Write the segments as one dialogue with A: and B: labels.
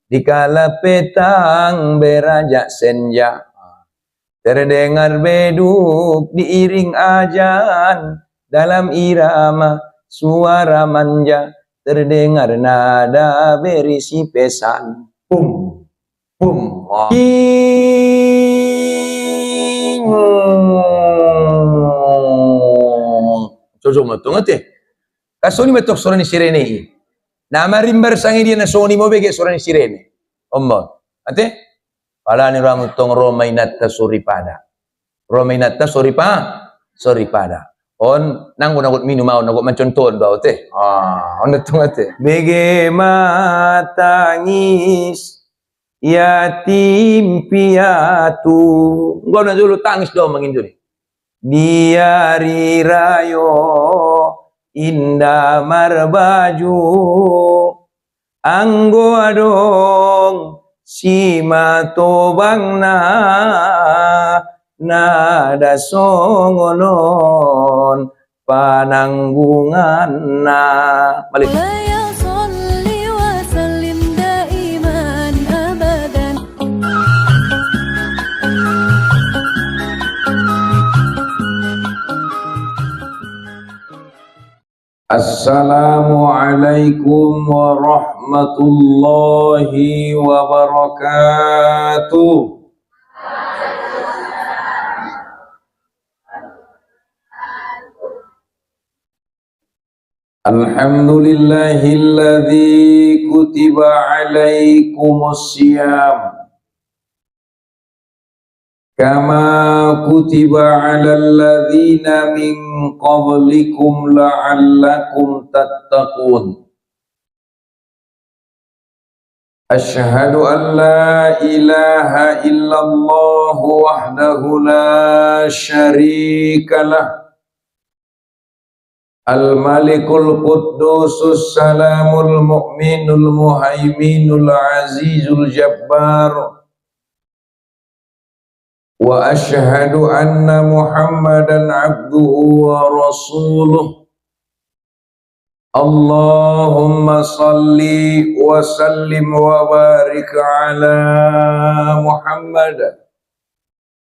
A: dikala petang beranjak senja, terdengar beduk diiring ajan, dalam irama suara manja, terdengar nada berisi pesan. Pum, pum, Jojo matung ate. Kasoni matok suara ni sirene. Nama rimbar sangi dia na soni mo bege suara ni sirene. Ombo. Ate? Pala ni ramutong romainata suripada. Romainata suripada. On nang nagot minum mau nagot menconton bau teh. On tung ate. Bege matangis yatim piatu. Gua nak dulu tangis dong mangin dulu. Di hari rayo indah marbaju anggo adong si matobang nada songonon pananggungan balik. Assalamualaikum warahmatullahi wabarakatuh. Alhamdulillahilladzi kutiba alaikumus syiyam kama kutiba alal ladzina min qablikum la'allakum tattaqun. Asyhadu an la ilaha illallah wahdahu la syarikalah, al-malikul quddusus salamul mu'minul muhaiminul azizul jabbar. Wa asyhadu anna Muhammadan abduhu wa rasuluh. Allahumma salli wa sallim wa barik ala Muhammad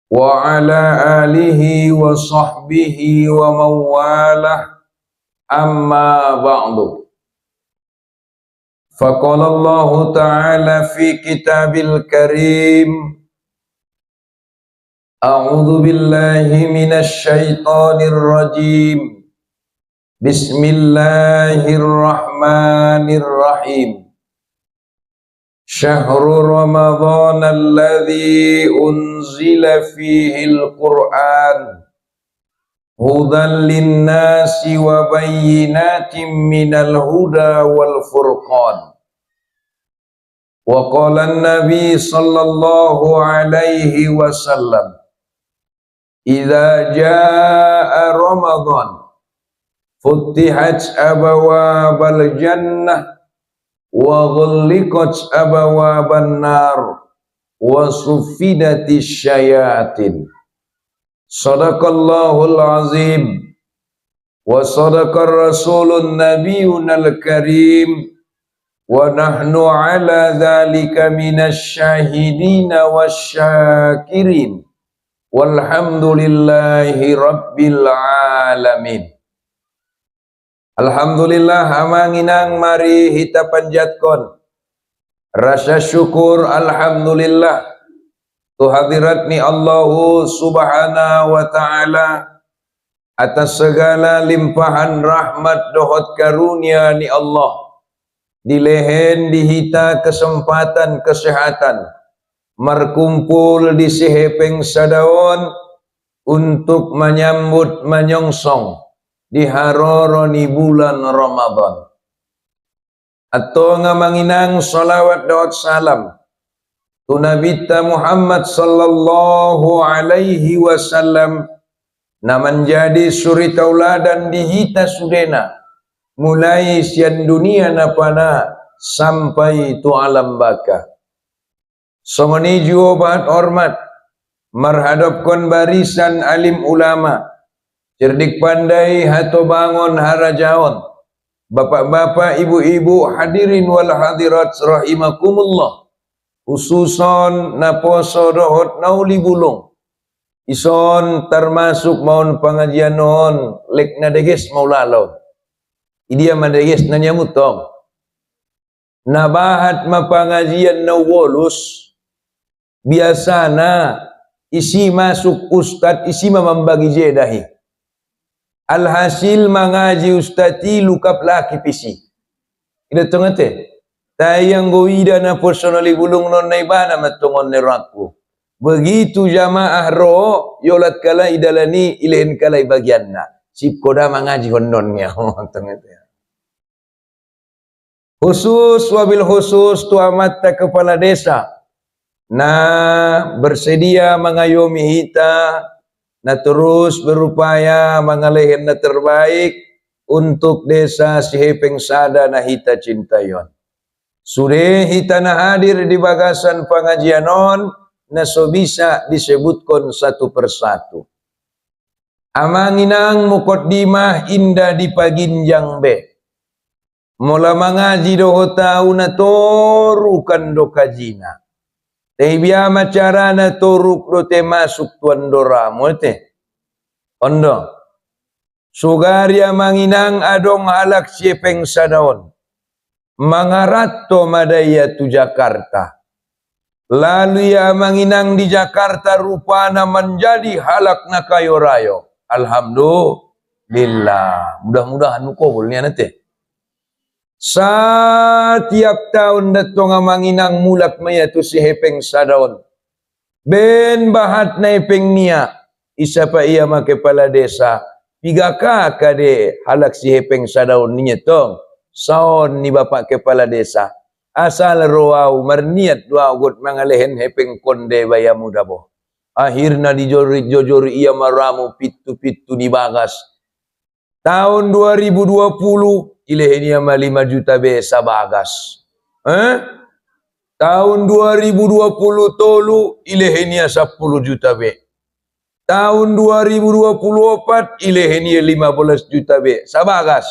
A: wa ala alihi wa sahbihi wa mawalah, amma ba'du. Faqala Allah ta'ala fi kitabil karim, a'udzu billahi minasy syaithanir rajim. Bismillahirrahmanirrahim. Syahrul Ramadan alladzi unzila fihil Qur'an hudan linnasi wa bayyinatin minal huda wal furqan. Wa qala an-nabi sallallahu alaihi wasallam, idza jaa Ramadan futtihat abwabal jannah wa ghulliqat abwaban nar wa suffidatis syayatin. Sadaqallahul azim wa sadaqar rasulun nabiyyunal karim wa nahnu ala dzalika minasy syahidina wasyakirin walhamdulillahi rabbil alamin. Alhamdulillah amanginang mari kita panjatkon rasa syukur alhamdulillah tu hadirat ni Allahu subhanahu wa ta'ala atas segala limpahan rahmat dohot karunia ni Allah. Dilehen dihita kesempatan kesehatan merkumpul di sehepeng sadaon untuk menyambut menyongsong di haroroni bulan Ramadan. Atau ngamanginang salawat dawat salam tu Nabi Muhammad sallallahu alaihi wasallam na menjadi suri tauladan dihita sudena mulai sian dunia na pana sampai tu alam baka. Songoni juobat hormat marhadapkan barisan alim ulama cerdik pandai hato bangun harajaon Bapak-bapak, ibu-ibu, hadirin wal hadirat rahimakumullah. Khususon na poso dohot nauli bulung. Ison termasuk maun pengajian non lek na deges mau lalau. Idia madeges na nyamutong. Nabahat mapangajian na wolus. Biasana isi masuk ustad, isi membagi jedahi. Alhasil mengaji ustati lukap laki pisi. Ida tengete. Tayang goida na personali bulung non naibana matungon neraku. Begitu jamaah roh yolat kala idalani ilahin kala bagianna. Sip koda mengaji honnonnya. Tengete. Khusus wabil khusus tuamat kepala desa. Nah, bersedia mengayomi kita, nah terus berupaya mengalehin na terbaik untuk desa Sihepeng Sada na hita cintayon. Sudah hita na hadir di bagasan pengajianon, na so bisa disebutkan satu persatu. Amanginang mukoddimah indah di paginjang be. Mula mengaji doho tau na torukan do kajina. Tebia macarana toruk do te masuk tuan doramu te. Ondo. Sugaria manginang adong halak Sihepeng Sadaon. Mangaratto madaya tu Jakarta. Lalu ya manginang di Jakarta rupana menjadi halak na kayo rayo. Alhamdulillah. Mudah-mudahan mukobulnya nanti. Setiap tahun datong manginang mulat maya tu Sihepeng Sadaon. Ben bahat na ipeng niya. Isa pa iya kepala desa. Piga kade halak Sihepeng Sadaon niya tong. Saon ni bapak kepala desa. Asal roau marniat dua ugot mangalehen hepeng konde baya muda boh. Akhirna dijori iya maramu pitu-pitu di bagas. Tahun 2020 ilehenia 5 juta besa bagas. Tahun 2020 tolu ilehenia 10 juta be. Tahun 2024 ilehenia 15 juta be sabagas.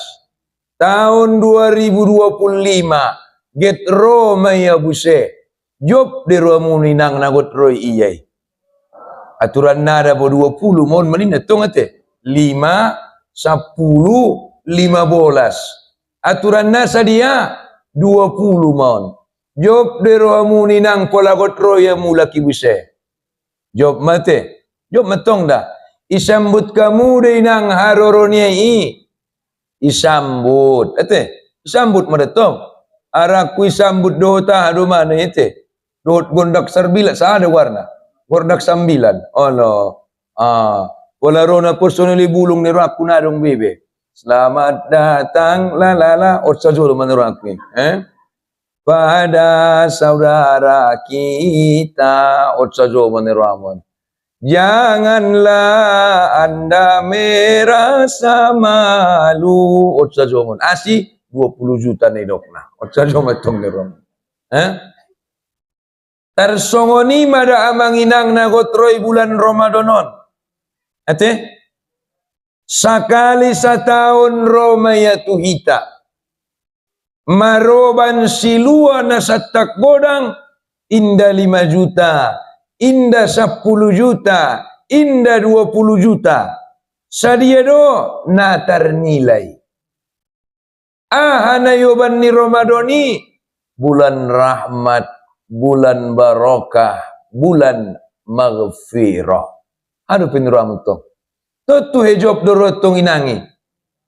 A: Tahun 2025 get ro maya buse. Job de ro muninang nagot roy iyai. Aturan nada bo 20 mon menina tongate 5 10 15. Aturan nasa dia 20 mon. Job de ro muninang pola got roy mulaki buse. Job mate. Job matong dah. Isambut kamu de nang haroronia isambut. Isambut madatong. Araku isambut dota ado mana ite. Dot gondak serbila saada warna. Gondak sambilan. Allah. Wala rona personali bulung ni raku nadong bebe. Selamat datang la la la otsa jolo menurut aku. Pada saudara kita otsa jolo menurut. Janganlah anda merasa malu. Otsa jomon. Asi 20 juta nih dokna. Otsa jomon tong nerom. Tersongoni mada amanginang nagotroy bulan Ramadonon. Ate? Sakali setahun Romaya tuhita. Maroban silua na satak godang. Inda 5 juta. Inda 10 juta, inda 20 juta. Sadia do na ternilai. Ahana yoban ni Ramadoni, bulan rahmat, bulan barokah, bulan maghfirah. Aduh pinuramu to. Tutu hejob dorotong inangi.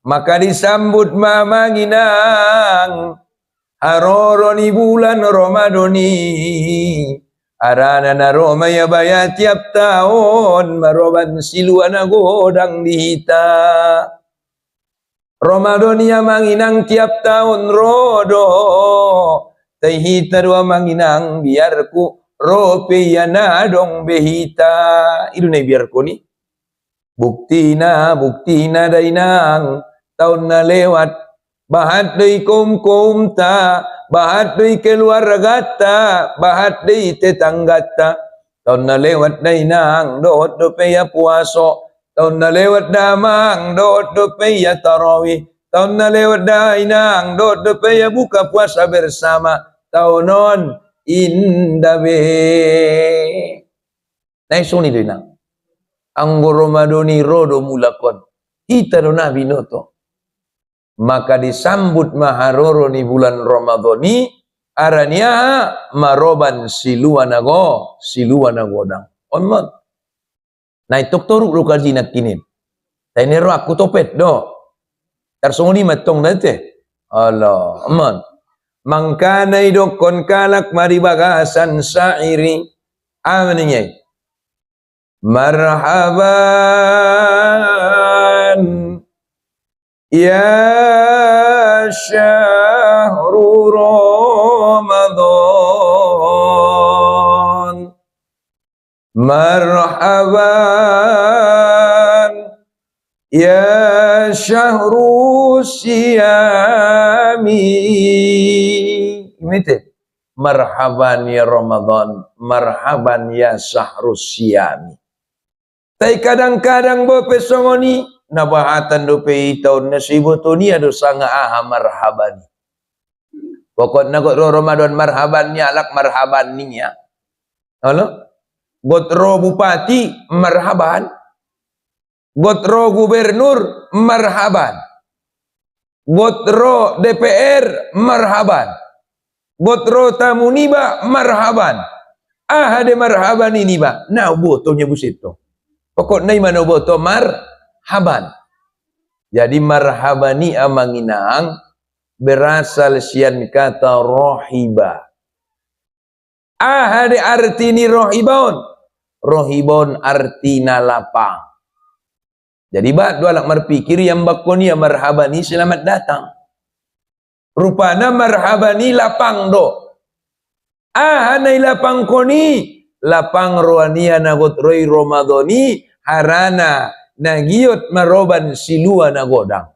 A: Maka disambut mamanginang. Haroroni bulan Ramadoni. Arana na Romaya baya tiap tahun maroban siluan godang dihita. Ramadonia manginang tiap tahun rodo. Tehita dua manginang biarku ropiana dong behita. Itu nih biarku nih. Buktina dainang tahun na lewat. Bahat day kum ta. Bahat day keluarga ta, bahat day tetangga ta. Tahun na lewat na inang, doot do peya puaso. Tahun na lewat damang, doot do peya tarawih. Tahun na lewat dah inang, dot depaya buka puasa bersama. Tahunon indah be. Nah suni do inang. Anggo Ramadoni rodo mulakon. Kita do nabi noto. Maka disambut maharoro ni bulan Ramadhani arania maroban siluanago siluanagodang onmon na itok toruk ro kajinak kinin tainero aku topet do tarsongoni matong date Allah aman mangkana idokon kalak mari bagasan syairi amaninya marhaban ya syahrul Ramadan marhaban ya syahrul siyami imite marhaban ya Ramadan marhaban ya syahrul siyami tai kadang-kadang bo pesongoni nabahatan do pe tahun nasibo to ni ado sanga aha marhabani pokok nagot ro Ramadan marhaban nya alak marhaban ninya halo gotro bupati marhaban gotro gubernur marhaban gotro DPR marhaban gotro tamuniba marhaban ahade marhaban ini ba na botonya busito pokok nai mana boto marhaban. Jadi marhabani amanginang berasal sian kata rohiba. Ahade artini rohibon. Rohibon artina lapang. Jadi bak dua lak marpikir yang bakoni marhabani selamat datang. Rupana marhabani lapang do. Ahane lapang koni lapang rohania nagot roi Ramadhani harana nagiot maroban silua nagodang.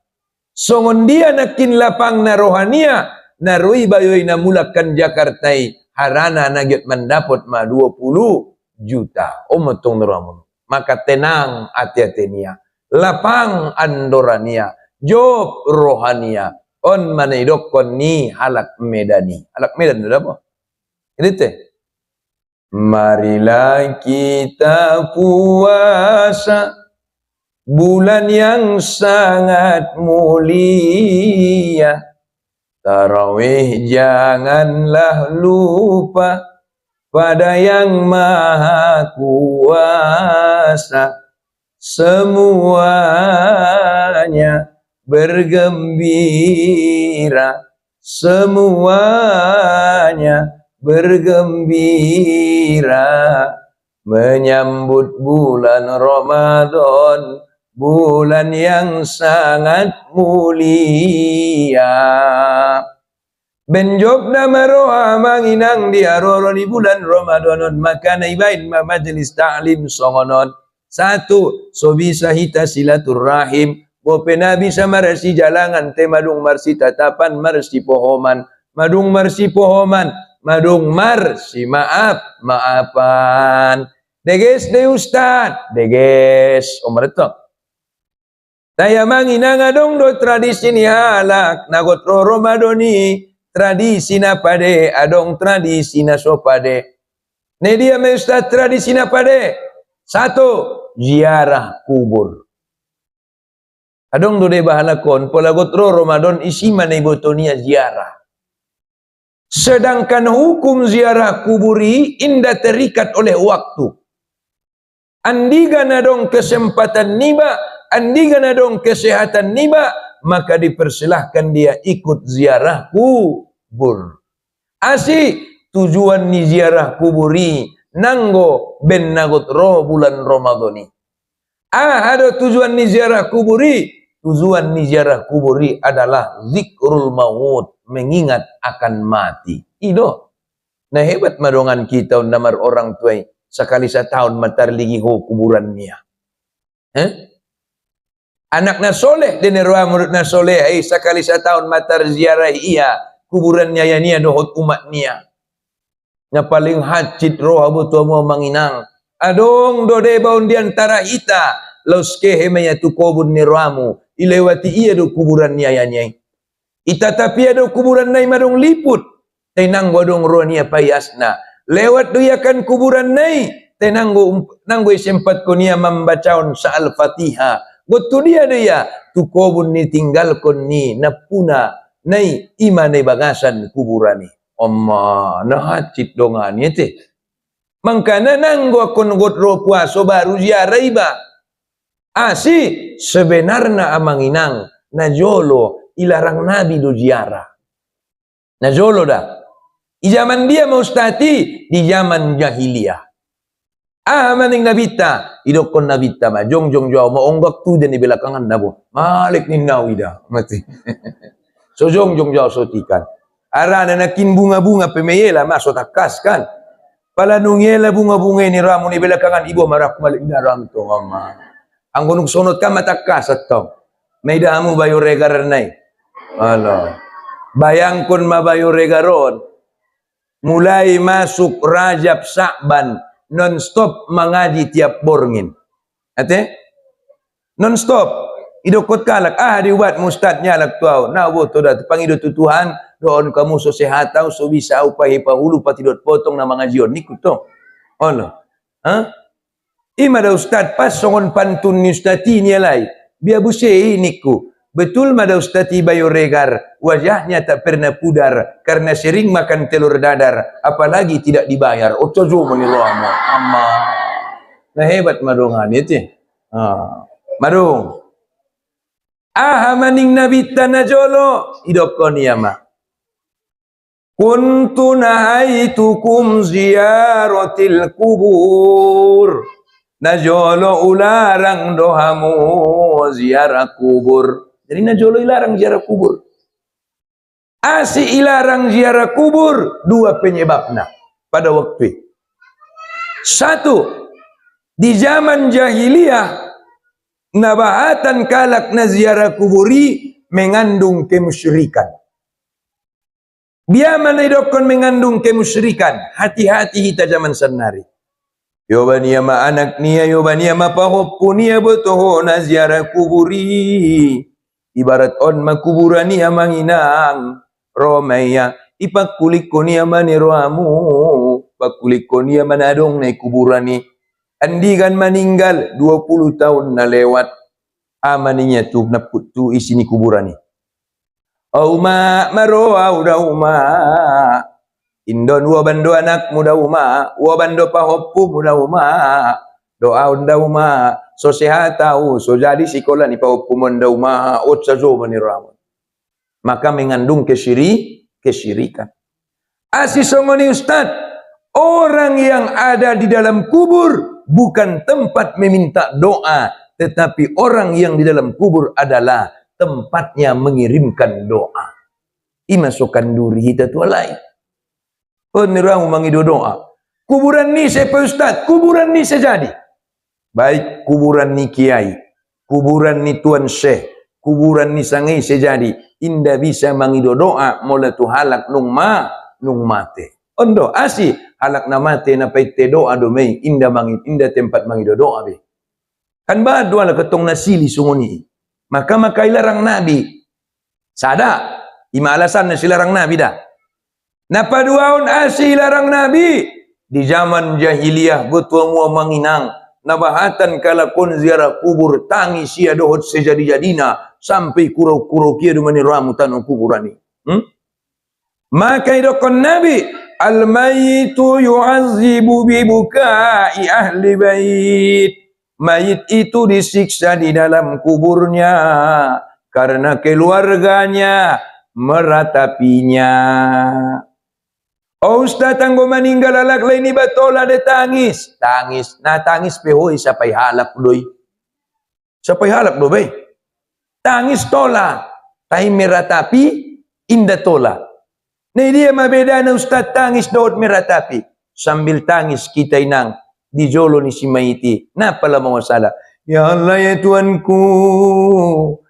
A: Songon dia nakin lapang na rohania narui bayoy na mulakan Jakartai harana nagiot mendapot ma 20 juta. Omotong neramun. Maka tenang hati-hatinya. Lapang andorania. Job rohania. On manidokon ni halak medani. Halak medan itu apa? Ini teh. Marilah kita puasa bulan yang sangat mulia. Tarawih janganlah lupa pada yang maha kuasa. Semuanya bergembira. Semuanya bergembira menyambut bulan Ramadan, bulan yang sangat mulia. Benjob nama roha manginang diaroro di bulan Ramadan, maka naibain ma majlis ta'lim songonon. Satu, so bisa hita silaturrahim. Bope nabi sama marsi jalangan, te madung marsi tatapan, marsi pohoman. Madung marsi pohoman, madung marsi maafan. Deges de ustad, deges omerto. Taya manginang adong do tradisi ni halak, nagot ro Ramadoni, tradisi na pade, adong tradisi na sopade. Ne dia me ustad tradisi na pade. Satu, ziarah kubur. Adong do de bahalakon, polagot ro Ramadan isi manay botonia ziarah. Sedangkan hukum ziarah kuburi indah terikat oleh waktu. Andigan adong kesempatan niba, andigan adong kesehatan niba, maka dipersilahkan dia ikut ziarah kubur. Asih tujuan ni ziarah kuburi nanggo ben nagot ro bulan Ramadhani. Ada tujuan ni ziarah kuburi. Tujuan ni ziarah kuburi adalah zikrul maut, mengingat akan mati. Ido. Nah hebat madongan kita namar orang tuai sekali setahun matar ligi ho kuburan niya. Anak na soleh denirwa murid na soleh ay sekali setahun matar ziarah iya kuburannya ya niya dohot umat niya. Nya paling hajit roh abu tua mo manginang. Adong do de baun di antara ita lauskehe maya tu kubun ni ramu ilewati iya do kuburan ni ayanyai itatapi ada kuburan nai madong liput tenang wadong ronia payasna lewat doyakan kuburan nai tenang nanggo sempat konia membacaon sa'al Fatihah gotu dia tu kubun ni tinggal kon ni napuna nai imane bagasan kuburani amma nahacit dongani teh mangkana nanggo akon godro puaso baru ziarah iba asi sebenarnya amanginang najolo ilarang nabi do ziarah najolo dah di zaman dia mau ustati di zaman jahiliyah maning nabita idokon nabita ma jong jauh mau onggak tu dan di belakangan nabo malik ni nawida mati so jong jauh sotikan arana nakin bunga-bunga pemeyela masuk takas kan pala nungela bunga-bunga ini ramu ni belakangan ibu marah balik na ram to mama ang gunung sonot ka matakas atong may damu bayo regar nai ala bayangkon mabayo regaron mulai masuk Rajab Sa'ban non-stop mengaji tiap borngin ate non-stop idokot kalak diubat mustadnya lak tuau na wo to dat pangido tutuhan doon kamu so sehat tau so bisa upahi pahulu patidot potong na mga jion niku to ono ima da ustad pas songon pantun ni ustati ni alai biar busei niku betul mada ustati bayo regar wajahnya tak pernah pudar karena sering makan telur dadar apalagi tidak dibayar otojo menilama amma nah hebat madongan itu madong maning nabi tanajolo idokon yama kuntu nahaitukum ziyaratil kubur najolo ularang dohamu ziarah kubur jadi najolo ilarang ziarah kubur ilarang ziarah kubur dua penyebabnya pada waktu itu. Satu di zaman jahiliyah nabahatan kalak na ziarah kuburi mengandung kemusyrikan. Biar mana idokon mengandung kemusyrikan. Hati-hati kita zaman senari. Yobania ma anak niya, yobania ma pahoppo niya botoho na ziarah kuburi. Ibarat on makuburan niya manginang. Romaya ipakuliko niya maniroamu. Pakuliko niya manadong na kuburan ni. Andigan meninggal 20 tahun na lewat. Amaninya tu naput tu isi ni kuburan ni. Uma maroa udah uma indon wabando anak muda uma wabando pahoppu muda uma doa unda uma so sehat tahu so jadi sikola ni pahoppu muda uma otsa zo maniramu maka mengandung kesyirikan asisongoni ustad orang yang ada di dalam kubur bukan tempat meminta doa tetapi orang yang di dalam kubur adalah tempatnya mengirimkan doa. Imasukan duri kita tu lain. Penirang mengido doa. Kuburan ni saya Ustaz, kuburan ni sejadi. Baik kuburan ni kiai, kuburan ni tuan syekh, kuburan ni sangai sejadi. Inda bisa mengido doa mula tu halak nung mate. Ondo asi halak na mate na paite doa do mei inda tempat mengido doa be. Kan ba dua la ketong nasili sungoni. Maka ilarang Nabi. Sada. Ima alasan na silarang Nabi dah. Napaduaon ilarang Nabi. Di zaman jahiliyah betul mua manginang. Nabahatan kalakon ziarah kubur. Tangi sia dohot sejadi-jadina. Sampai kurau-kurau kia dumani ramu tanong kuburani. Maka idokon Nabi. Al-mayitu yu'azibu bibukai ahli bait. Mayit itu disiksa di dalam kuburnya karena keluarganya meratapinya. Oh Ustaz, tanggo meninggal alak lain batola de tangis. Tangis. Na tangis pehoy sapay halak doy. Sapay halak do bay. Tangis tola. Tay meratapi inda tola. Nah dia mabeda na Ustaz tangis doot meratapi. Sambil tangis kita inang. Di jolo ni si mayiti. Napala mga sala. Ya Allah ya Tuanku.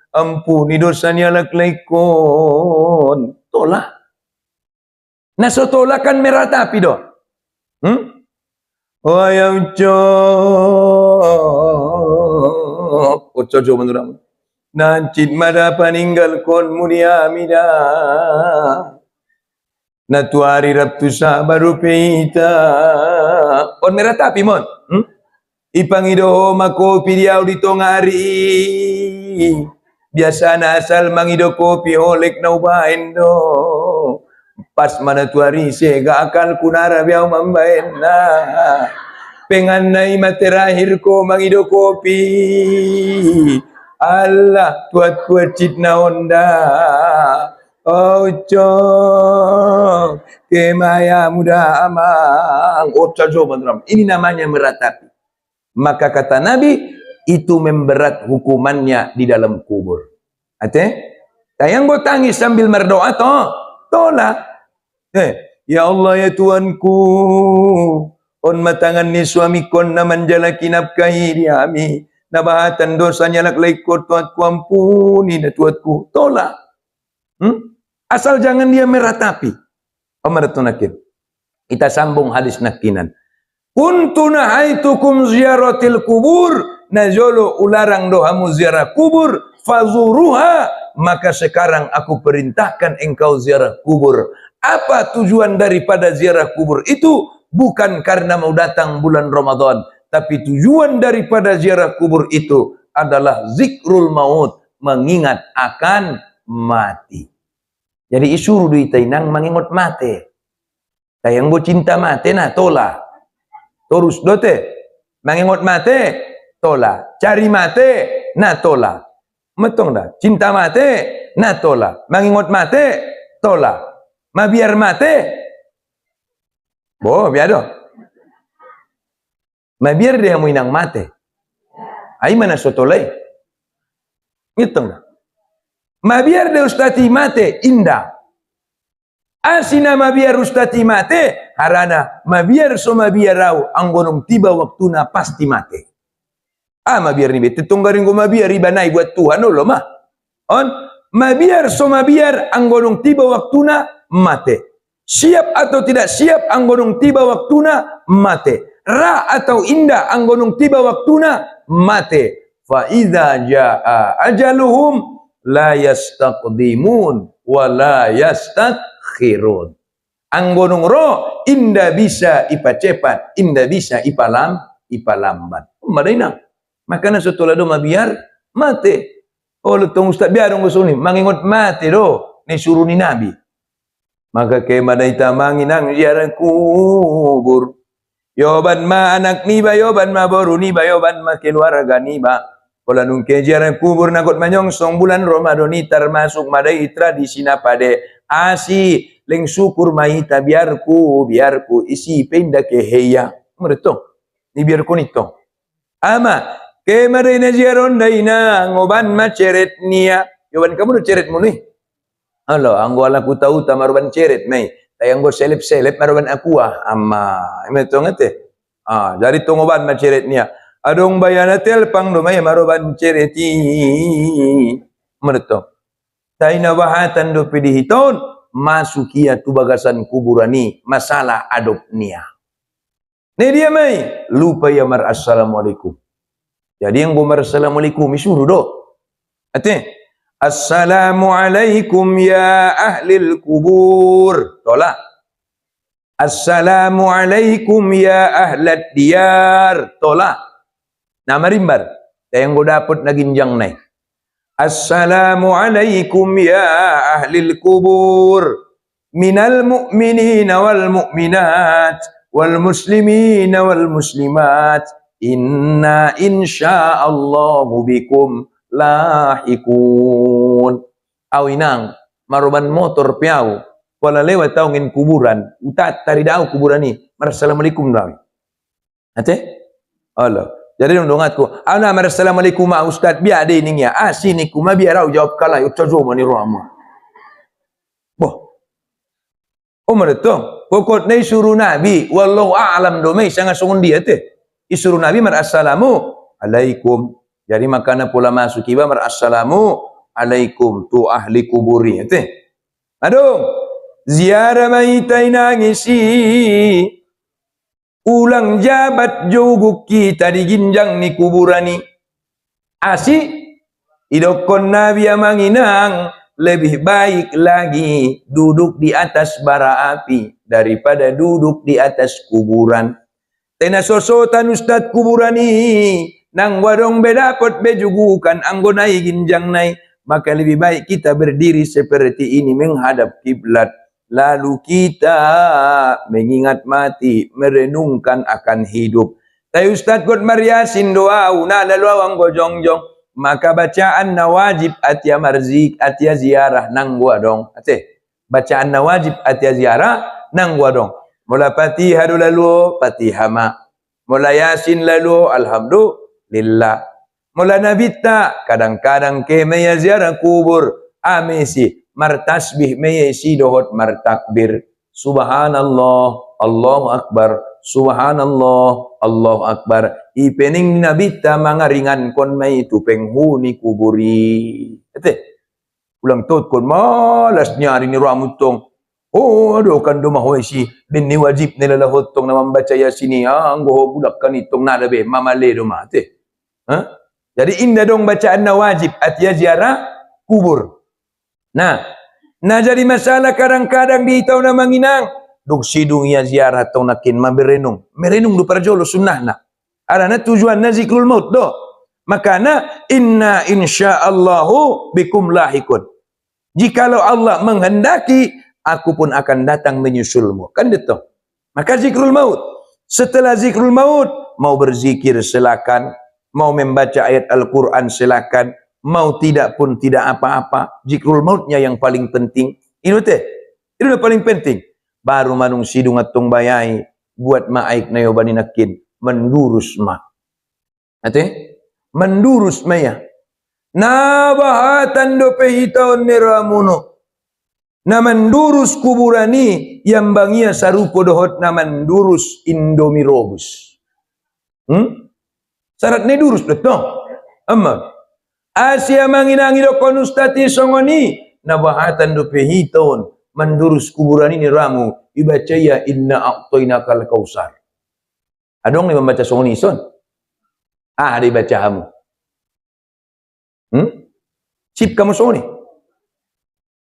A: Ampuni dosa ni alaklay kon. Tola. Naso tola kan meratapi do. O ayaw Diyos. Ojo menurut Nancit mada paninggal kon mulia mida Natuari rabtu sabaru peita on meratapi mon ipangido makopi diau di tongari biasa asal mangido kopi olek na ubaendo pas mana tuari sega akal kunara biau mambaena penganai materahir ko mangido kopi Allah tuat kuat na onda ojo kemaya muda amang ojo mandram. Ini namanya meratapi. Maka kata Nabi itu memberat hukumannya di dalam kubur. Ate tayang go tangis sambil berdoa tolak ya Allah ya Tuanku on matangan ni suami kon naman jala kinapkahi diami nabahatan dosanya lak laikot tuatku ampuni na tuatku tolak asal jangan dia meratapi. Omaratunakir kita sambung hadis nakinan kuntu nahaitukum ziyaratil kubur najolo ularang dohamu ziarah kubur fazuruha maka sekarang aku perintahkan engkau ziarah kubur. Apa tujuan daripada ziarah kubur itu? Bukan karena mau datang bulan Ramadan, tapi tujuan daripada ziarah kubur itu adalah zikrul maut, mengingat akan mati. Jadi isuru duit tainang mengingat mati. Tayang bo cinta mati na tola. Terus dote mengingat mati tola. Cari mati na tola. Metong dah. Cinta mati na tola. Mengingat mati tola. Mabiar mati biar doh. Mabiar dia mau inang mate. Ai mana sotolai. Ngitong dah. Mabiar dia ustati mate indah. Asina mabiar ustati mate harana mabiar so mabiar rau anggonong tiba waktuna pasti mate. Mabiar ni bete tunggaring go mabiar ibanai buat Tuhan lo mah. On mabiar so mabiar anggonong tiba waktuna mate. Siap atau tidak siap anggonong tiba waktuna mate. Ra atau indah anggonong tiba waktuna mate. Fa idza jaa ajaluhum la yastaqdimun wa la yastakhirun. Anggonong ro indah bisa ipa cepat, indah bisa ipalambat. Madaina. Makana setelah do mabiar mate. Oh letong ustaz biar dong gosoni mangingot mate do ni suruh ni nabi. Maka kemadai tamangin ang ziarah kubur. Yoban ma anak niba, yoban ma boru niba, yoban ma keluarga niba. Pola nungke ziarah kubur nakot manyongsong bulan Ramadani termasuk madai tradisi napade. Asi leng syukur maita biarku isi penda keheya. Meretong. Ni biarku nito. Ama kemadai na ziarah daina ngoban ma ceret nia. Yoban kamu do ceret mu nih. Halo, anggo alaku tahu tamaruban ceret mai. Tayang go seleb maruban aku amma. Meto ngate. Dari tongoban ma ceret nia. Adong bayana telpang do mai maruban cereti. Meto. Taina wahatan do pidihiton masukia tu bagasan kuburani masalah adop nia. Ni dia mai lupa ya mar assalamualaikum. Jadi yang go mar assalamualaikum isuru do. Ate Assalamualaikum ya ahlil kubur. Tolak. Assalamualaikum ya ahlat diyar. Tolak. Nama rimbar. Yang gue dapat naginjang naik. Assalamualaikum ya ahlil kubur. Minal mu'minina wal mu'minat. Wal muslimina wal muslimat. Inna insya'allahu bikum lahikun. Awinang maruban motor piau wala lewat taungin kuburan utat tari dau kuburan ni assalamualaikum dawi ate Allah jadi dondongatku ana assalamualaikum ma ustaz biar ade ning ya sini kuma biar au jawab kala yo cojo mani roama boh mereto pokok nei suruh nabi wallahu a'lam do mai sanga songon dia te isuruh nabi assalamu alaikum. Jadi makana pula masuk iba assalamu alaikum tu ahli kuburi. Aduh, ziarah maitai nangisi. Ulang jabat joguk kita di ginjang ni kuburani. idokon Nabi yang manginang lebih baik lagi duduk di atas bara api daripada duduk di atas kuburan. Tena sosotan Ustad kuburan ini nang warung bedapot bejugukan anggonai ginjang nai, maka lebih baik kita berdiri seperti ini menghadap kiblat, lalu kita mengingat mati, merenungkan akan hidup. Tapi Ustad kot mariasin doa una lalu awang gojongjong, maka bacaan nawajib atia marzik atia ziarah nang gua dong. Ate bacaan nawajib atia ziarah nang gua dong. Mula Fatihah lalu Fatihah ma. Mula Yasin lalu alhamdulillah. Mula Nabita kadang-kadang ke meya ziarah kubur amesi martasbih meyesi dohot martakbir. Subhanallah, Allahu Akbar, Subhanallah, Allahu Akbar. Ipening Nabita mangaringan kon may tupenghuni kuburi. Ate ulang tot kon malas nyari ni ramutong. Oh, aduh kan dumahoy si din ni wajib nila lahotong na membaca Yasin ni. Anggo budak kan itong nada be mamale do mate. Jadi indah dong bacaan nawajib atia ziarah kubur. Nah jadi masalah kadang-kadang di tau na manginang duk sidung ya ziarah tau nakin maberenung. Merenung du parjolo sunnah na. Arana tujuan na zikrul maut do. Makana inna insyaallahu bikum lahikun. Jikalau Allah menghendaki, aku pun akan datang menyusulmu. Kan itu. Maka zikrul maut. Setelah zikrul maut, mau berzikir silakan, mau membaca ayat Al-Quran silakan, mau tidak pun tidak apa-apa. Zikrul mautnya yang paling penting. Itu yang paling penting. Baru manung sidung atung bayai, buat ma'aik na yobani nakin, mendurus ma. Ate? Mendurus maya. Nabahatan dope hitaon niramuno. Na mendurus kuburani yang bangia sarupo dohot na mendurus indomirobus. Syarat ni durus betul. Amma Asia manginangi do konustati songoni nabahatan do pehiton mendurus kuburani ni ramu ibacaya inna a'tainakal kausar. Adong ni membaca songoni son. Dibaca kamu. Sip kamu songoni.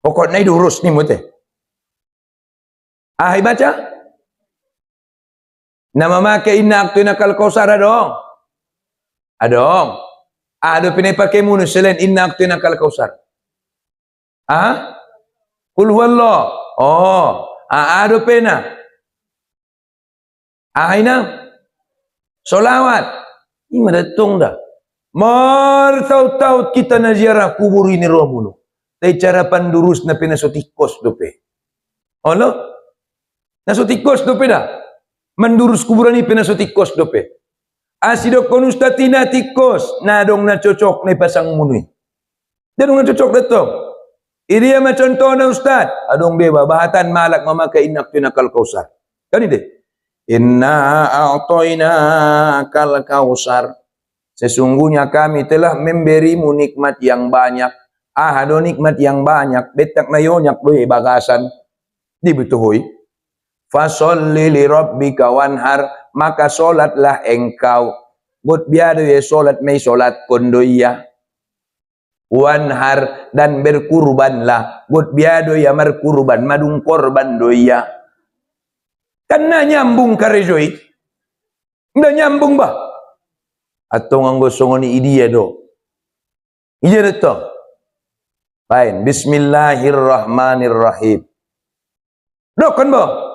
A: Pokok na durus ni mote. Baca. Nama make inna a'tainakal kausar adong. Adong. Ada pinapakai munu selain inna a'tainakal kausar. Qul huwallah. Ada pena. Ina. Solawat. Ini mendatang dah. Tahu-tahu kita na ziarah kubur ini romuno. Tay cara pandurus na pinasotikos dope. Olo? Nasotikos dope dah. Mendurus kuburan ini pinasotikos dope. Asidok konustatina tikos. Nadong na cocok na pasang munui. Nadong na cocok datong. Iriya macontoh na ustad. Adong beba. Bahatan malak mamakai inak tinakal kausar. Kan ini? Inna a'tainakal kausar. Sesungguhnya kami telah memberimu nikmat yang banyak. Ada nikmat yang banyak. Betak na yonyak doy bagasan. Di betuhoy. Fasolli li rabbika wanhar. Maka solatlah engkau. Gut biado ya solat may solat kondoya. Wanhar dan berkurbanlah. Gut biado ya merkurban. Madung korban doya. Karena nyambung karejoy. Nggak nyambung ba? Atau nganggo songoni idia do. Iya itu. Baik, bismillahirrahmanirrahim. Dokon bo.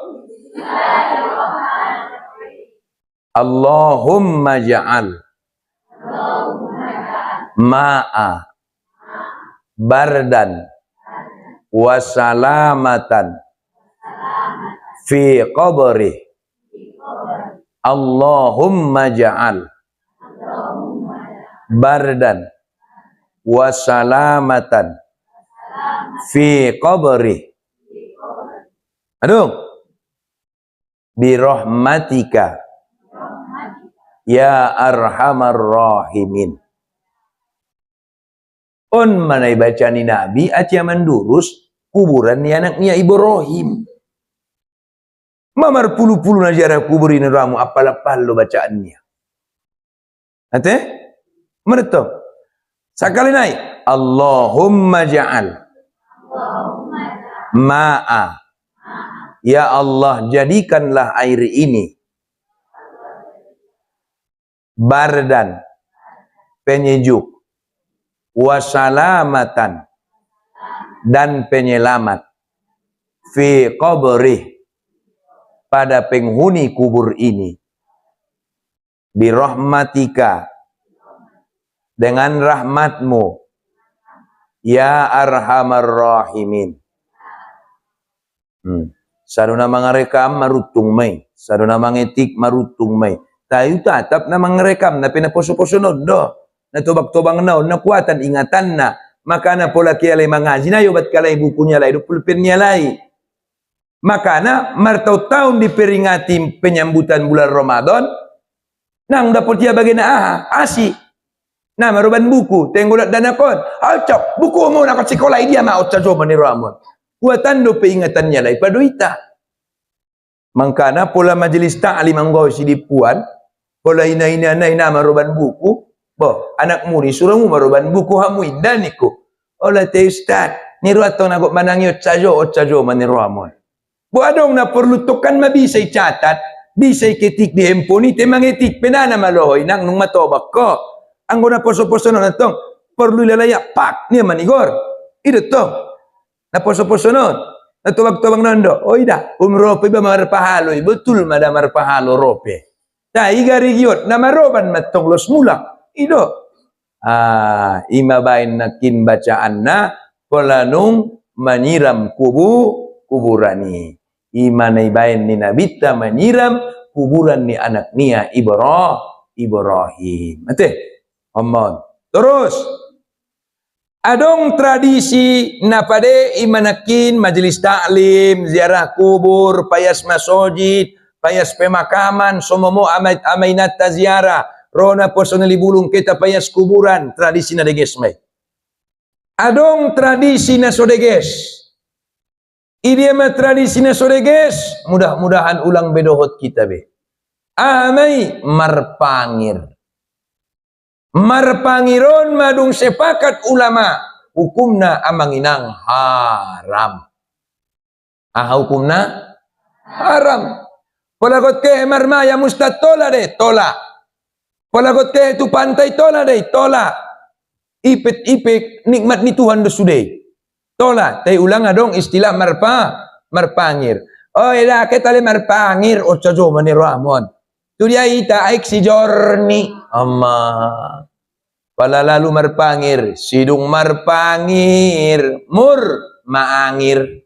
A: Allahumma ja'al ma'a bardan wa salamatan fi qabri. Allahumma ja'al bardan wa salamatan fi qabri. Aduh. Birahmatika ya arhamar rahimin. On manai bacani Nabi acia mendurus kuburan ni anaknya Ibrahim. Mamar puluh-puluh najara kubur ini ramu apal-apal lo bacaannya. Ate? Menetok. Sekali naik. Allahumma ja'al ma'a. Ya Allah, jadikanlah air ini bardan, penyejuk, wasalamatan, dan penyelamat, fi qabri, pada penghuni kubur ini, birahmatika, dengan rahmatmu, ya arhamar rahimin. Saruna mangarekam marutung may, saruna mangetik marutung may. Tayo tatap na mangarekam na pinaposo-poso do, na tubag-tubang na kuatan ingatan na, maka na pola kialay mangaji na yobat kalay buku niya lay, dupulpin niya lay. Maka na martaw-taon diperingati penyambutan bulan Ramadan, nang dapat dia bagina asi. Nah, maruban buku, tenggulat dan akon. Alcok, buku mo nak sekolah dia mau cajo maniramon. Kuatan do peingatannya lai paduita. Mangkana pola majelis ta'lim anggo sidipuan, pola ina maruban buku, boh anak muri suruhmu maruban buku hamu indaniku. Ola te ustad, niru atau nagok manangyo cajo maniramon. Bo adong na perlu tokan mabisa catat, bisa ketik di handphone te mangetik penana malohoy nang nung matobak ko. Anggo na poso-poso na tong perlu lalaya pak ni manigor. Ito tong na poso-poso non. Na tubag-tubang nando. O ida, rope ba marpahalo, betul mada marpahalo rope. Ta igari gyot na maroban matong los mulak. Ido. Imabain nakin bacaan na polanung menyiram kuburani. Imanay bayan ni nabita menyiram kuburan ni anak niya Ibrahim. Ate. Aman. Terus adong tradisi napade imanakin majelis taklim, ziarah kubur, payas masjid, payas pemakaman, somomo amainat ziarah, rona personali bulung kita payas kuburan, tradisi na deges may. Adong tradisi na sodeges. Idia ma tradisi na sodeges, mudah-mudahan ulang bedohot kita be. Amai marpangir. Marpangiron madung sepakat ulama hukumna amanginang haram. Hukumna haram. Palagot ke marmaya mustad tola de tola. Palagot ke tu pantai tola de tola. Ipet nikmat ni Tuhan do sude. Tola. Tay ulang adong istilah marpangir. Oh ila kita le marpangir o cajo mani Ramon. Tu dia ita aik si jorni. Amma palalalu marpangir, sidung marpangir, mur maangir.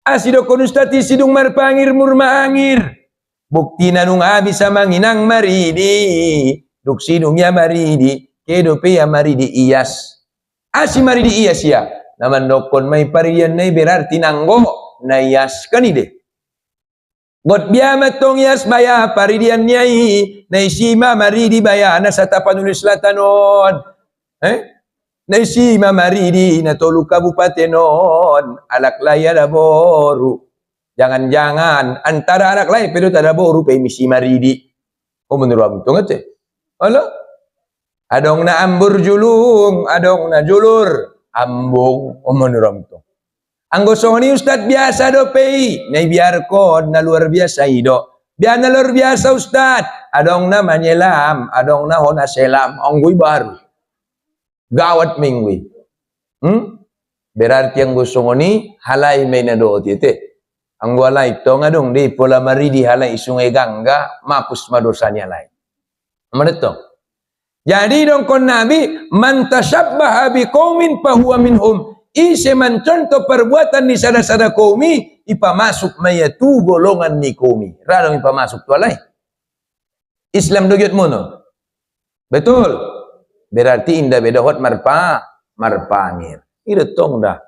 A: Asido konustati sidung marpangir, mur maangir. Bukti na nung bisa manginang maridi, duk sidung ya maridi, kedope ya maridi iyas. Asi maridi iyas ya. Naman dokon may pariyan na berarti nanggo na iyas kanide. Got biya matong yas baya paridian nyai naisima maridi baya na sa Tapanuli Selatan naisima maridi na tolu kabupaten non alak laya da boru. Jangan-jangan antara anak laya pero tada boru pe misi maridi. Oh menurut amtung ate. Halo? Adong na ambur julung, adong na julur ambung. Oh menurut amtung. Anggo songoni ustad biasa do pei, nay biar kon na luar biasa ido. Biar na luar biasa ustad, adong na manyelam, adong na hona selam, anggoy baru. Gawat mingwi. Berarti anggo songoni halay may na do tite. Anggo halay to ngadong di pola maridi halay sungai Gangga, mapus madosanya lay. Maneto. Jadi dong kon nabi man tashabbaha biqaumin fahuwa minhum. Ise mencontoh perbuatan di sada-sada kaumi, ipamasuk mayatu golongan ni kaumi. Radong ipamasuk tu alay. Islam dogyot mono. Betul. Berarti indah bedahot marpangir. Ida tong dah.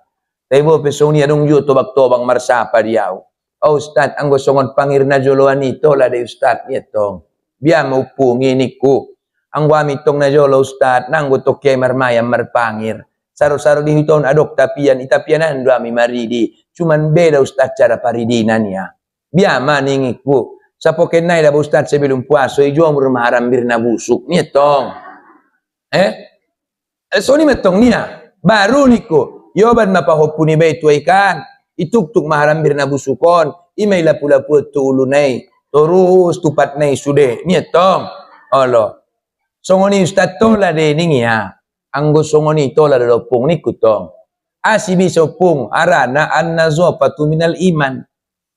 A: Taibo pesong ni adong ju tobak-tobang marsapa diaw. Oh ustad, anggo songon pangir na joloan ito la de ustad ni tong. Biya maupungi niku. Anggo amitong na jolo ustad, nanggo tokyay marmayam marpangir. Saro-saro di hiton adok itapianan do ami maridi. Cuman beda ustad cara paridinannya. Biama ningiku. Sa pokenay da ustad sebelum puaso ijo umur maharambir na busuk. Ni tong. So ni metong niya. Baru niko. Yoban mapahopuni bay tuaikan. Ituk-tuk maharambir na busukon. Imay lapu-lapu tuulunay. Terus tupat nay sude. Niya tong. Allah. Songoni ustad tola de ningia. Anggo songoni tola de dopung ni kutong. Asibi sopung arana an-nazafatu minal iman.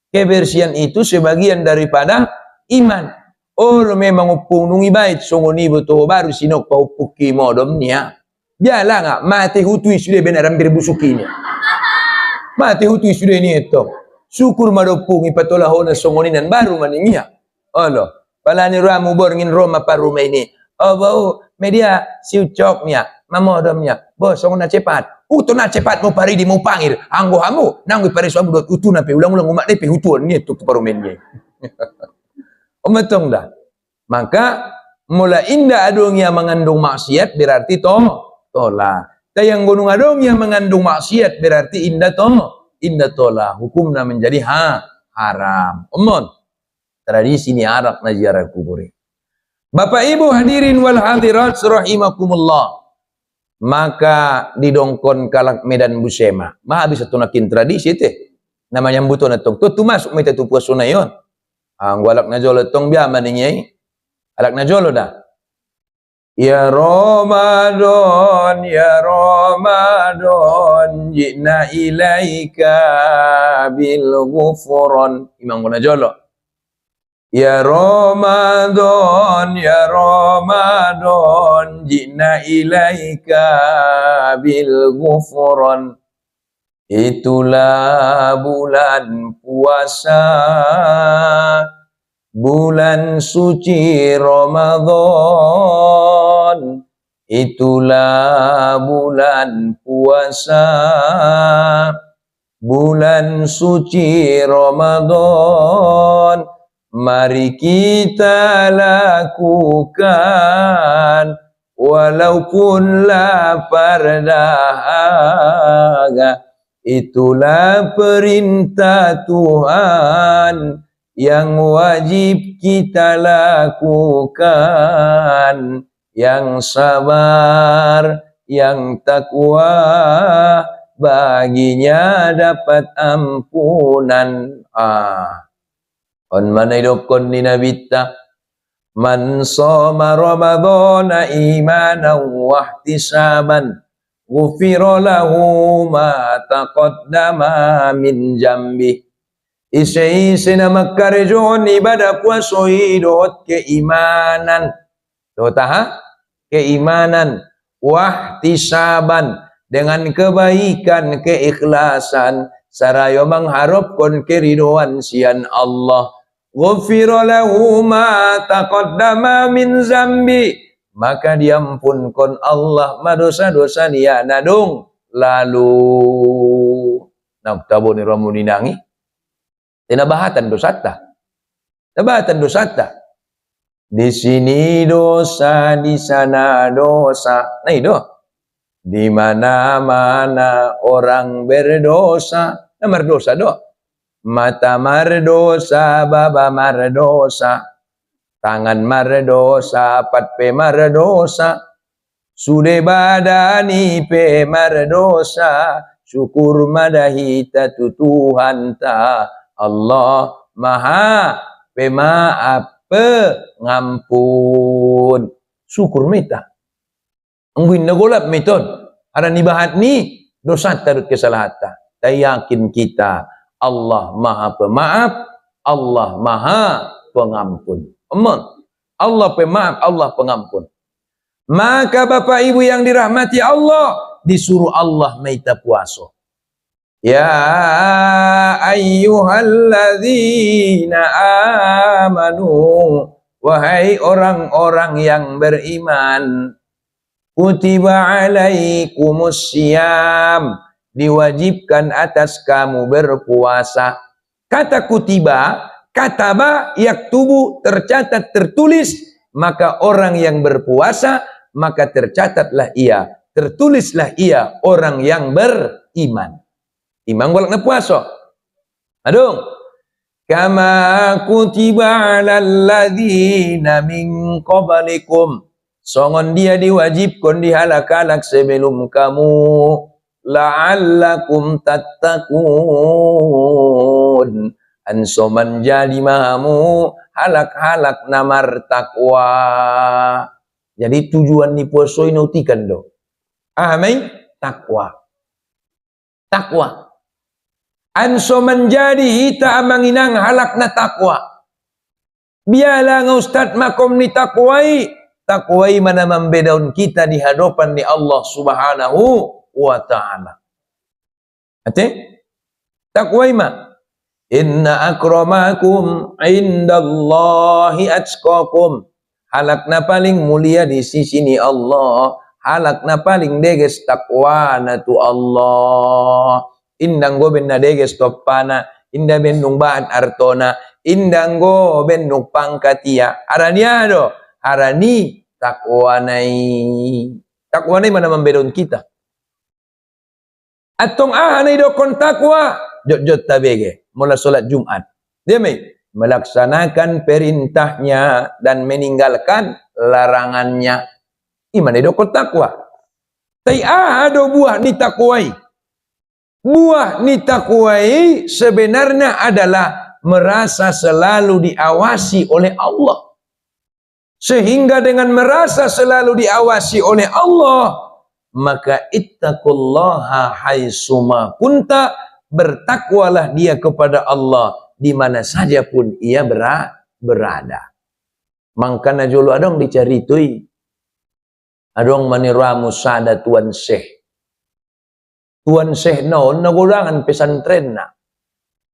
A: Kebersihan itu sebagian daripada iman. Oh lo memang upung nungi bait songoni betul baru sinok pa upuki modom niya. Biarlah nggak mati hutui sudah benar hampir busukinya. Mati hutui sudah ni itu. Syukur madopung ipatola hona songoninan baru maningia. Allah. Palani ramu borngin Roma paruma ini. Oh bau media siucoknya, mamodomnya. Bos songona cepat. Uto na cepat mau pari di mau pangir. Anggo hamu nanggu pari suamu dot utu nape ulang-ulang umat depe hutuan ni tu parumennya. Ometong dah. Maka mula indah adong yang mengandung maksiat berarti tola. Tayang gunung adong yang mengandung maksiat berarti indah tola. Hukumnya menjadi haram. Omon. Tradisi ni Arab na ziarah kubur. Bapak Ibu hadirin wal hadirat rahimakumullah. Maka didongkon kalak Medan Busema. Maha bisa tunakin tradisi teh. Namanya buto na tong. Tu masuk mita tu puaso na yon. Ang walak na jolo tong biama ninyai. Alak na jolo dah. Ya Ramadan, ya Ramadan, jina ilaika bil ghufran. Imam na jolo. Ya Ramadan, jina ilaika bil ghufran. Itulah bulan puasa, bulan suci Ramadan. Itulah bulan puasa, bulan suci Ramadan. Mari kita lakukan walaupun lapar dahaga. Itulah perintah Tuhan yang wajib kita lakukan. Yang sabar, yang takwa, baginya dapat ampunan. On manaidokon ni nabita man shoma ramadhana imanan wa ihtisaban ghufira lahu ma taqaddama min jambi. Isi na magkarejon ibadah puasa idot keimanan. Totaha keimanan wa ihtisaban dengan kebaikan keikhlasan saraya mengharapkan keriduan sian Allah. Ghufira lahu ma taqaddama min zambi. Maka diampunkan Allah madosa-dosa dia nadung lalu. Nah, tabo ni ramuni nangi. Tinabahatan dosata. Tabahatan dosata. Di sini dosa, di sana dosa. Nah, itu. Di mana-mana orang berdosa. Nah, merdosa do. Mata mardosa, baba mardosa, tangan mardosa, patpe mardosa, sude badani pe mardosa, syukur madahita tu Tuhan ta Allah maha pemaaf pengampun. Syukur mita. Angguin nagolap meton. Ada nibahat ni dosa tarut kesalahata. Tayakin kita. Allah maha pemaaf, Allah maha pengampun. Amin. Allah pemaaf, Allah pengampun. Maka Bapak Ibu yang dirahmati Allah, disuruh Allah meita puasa. Ya ayyuhalladzina amanu, wahai orang-orang yang beriman, kutiba alaikumus syiyam, diwajibkan atas kamu berpuasa. Kata kutiba, kataba, yaktubu, tercatat, tertulis. Maka orang yang berpuasa, maka tercatatlah ia, tertulislah ia orang yang beriman. Iman golak na puasa. Adung. Kama kutiba alal ladzina min qablikum. Songon dia diwajibkan dihalak-halak sebelum kamu. La'allakum tattaqun. Anso menjadi mahamu halak-halak namar takwa. Jadi tujuan ni puasa ini utikan do. Amin. Takwa. Takwa. Anso menjadi hita amanginang halak na takwa. Biarlah Ustaz makom ni takwai. Takwai mana membedaun kita di hadapan ni Allah Subhanahu wa ta'ala. Ate? Takwai ma. Inna akramakum indallahi atqakum. Halak na paling mulia di sisi ni Allah. Halak na paling deges takwa na tu Allah. Indang go ben na deges topana. Inda ben nung baat artona. Indang go ben nung pangkatia. Arania do. Arani takwa nai. Takwa nai mana membedaun kita. Atong ahanay do kon takwa. Jot-jot tabege. Mula solat Jumat. Dia melaksanakan perintahnya dan meninggalkan larangannya. Iman do kon takwa. Tai do buah ni takwai. Buah ni takwai sebenarnya adalah merasa selalu diawasi oleh Allah. Sehingga dengan merasa selalu diawasi oleh Allah, maka ittaqullaha haitsuma kunta, bertakwalah dia kepada Allah di mana saja pun ia berada. Mangkana jolo adong dicaritui. Adong maniramu sada Tuan Syekh. Tuan Syekh naon nagodangan pesantren na.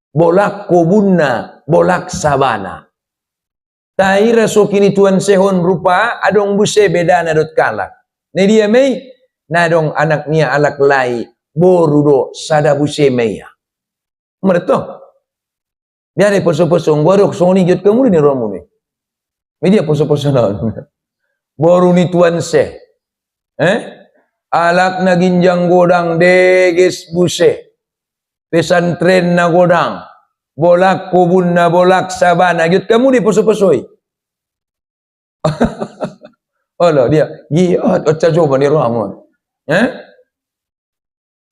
A: Bolak kubunna, bolak sabana. Taira so kini Tuan Sehon rupa adong buse beda na dot kalak. Ne dia mei nadong anak niya alak lai borudo sada buse meya. Merto. Biare poso-poso ngorok soni jut kamu ni romo ni. Media poso-poso naon. Boru ni Tuan Seh. Alak na ginjang godang deges buse. Pesantren na godang. Bolak kubun na bolak sabana. Yut kamu di poso-posoi. Olah dia. Giat. Oca coba ni Rahman.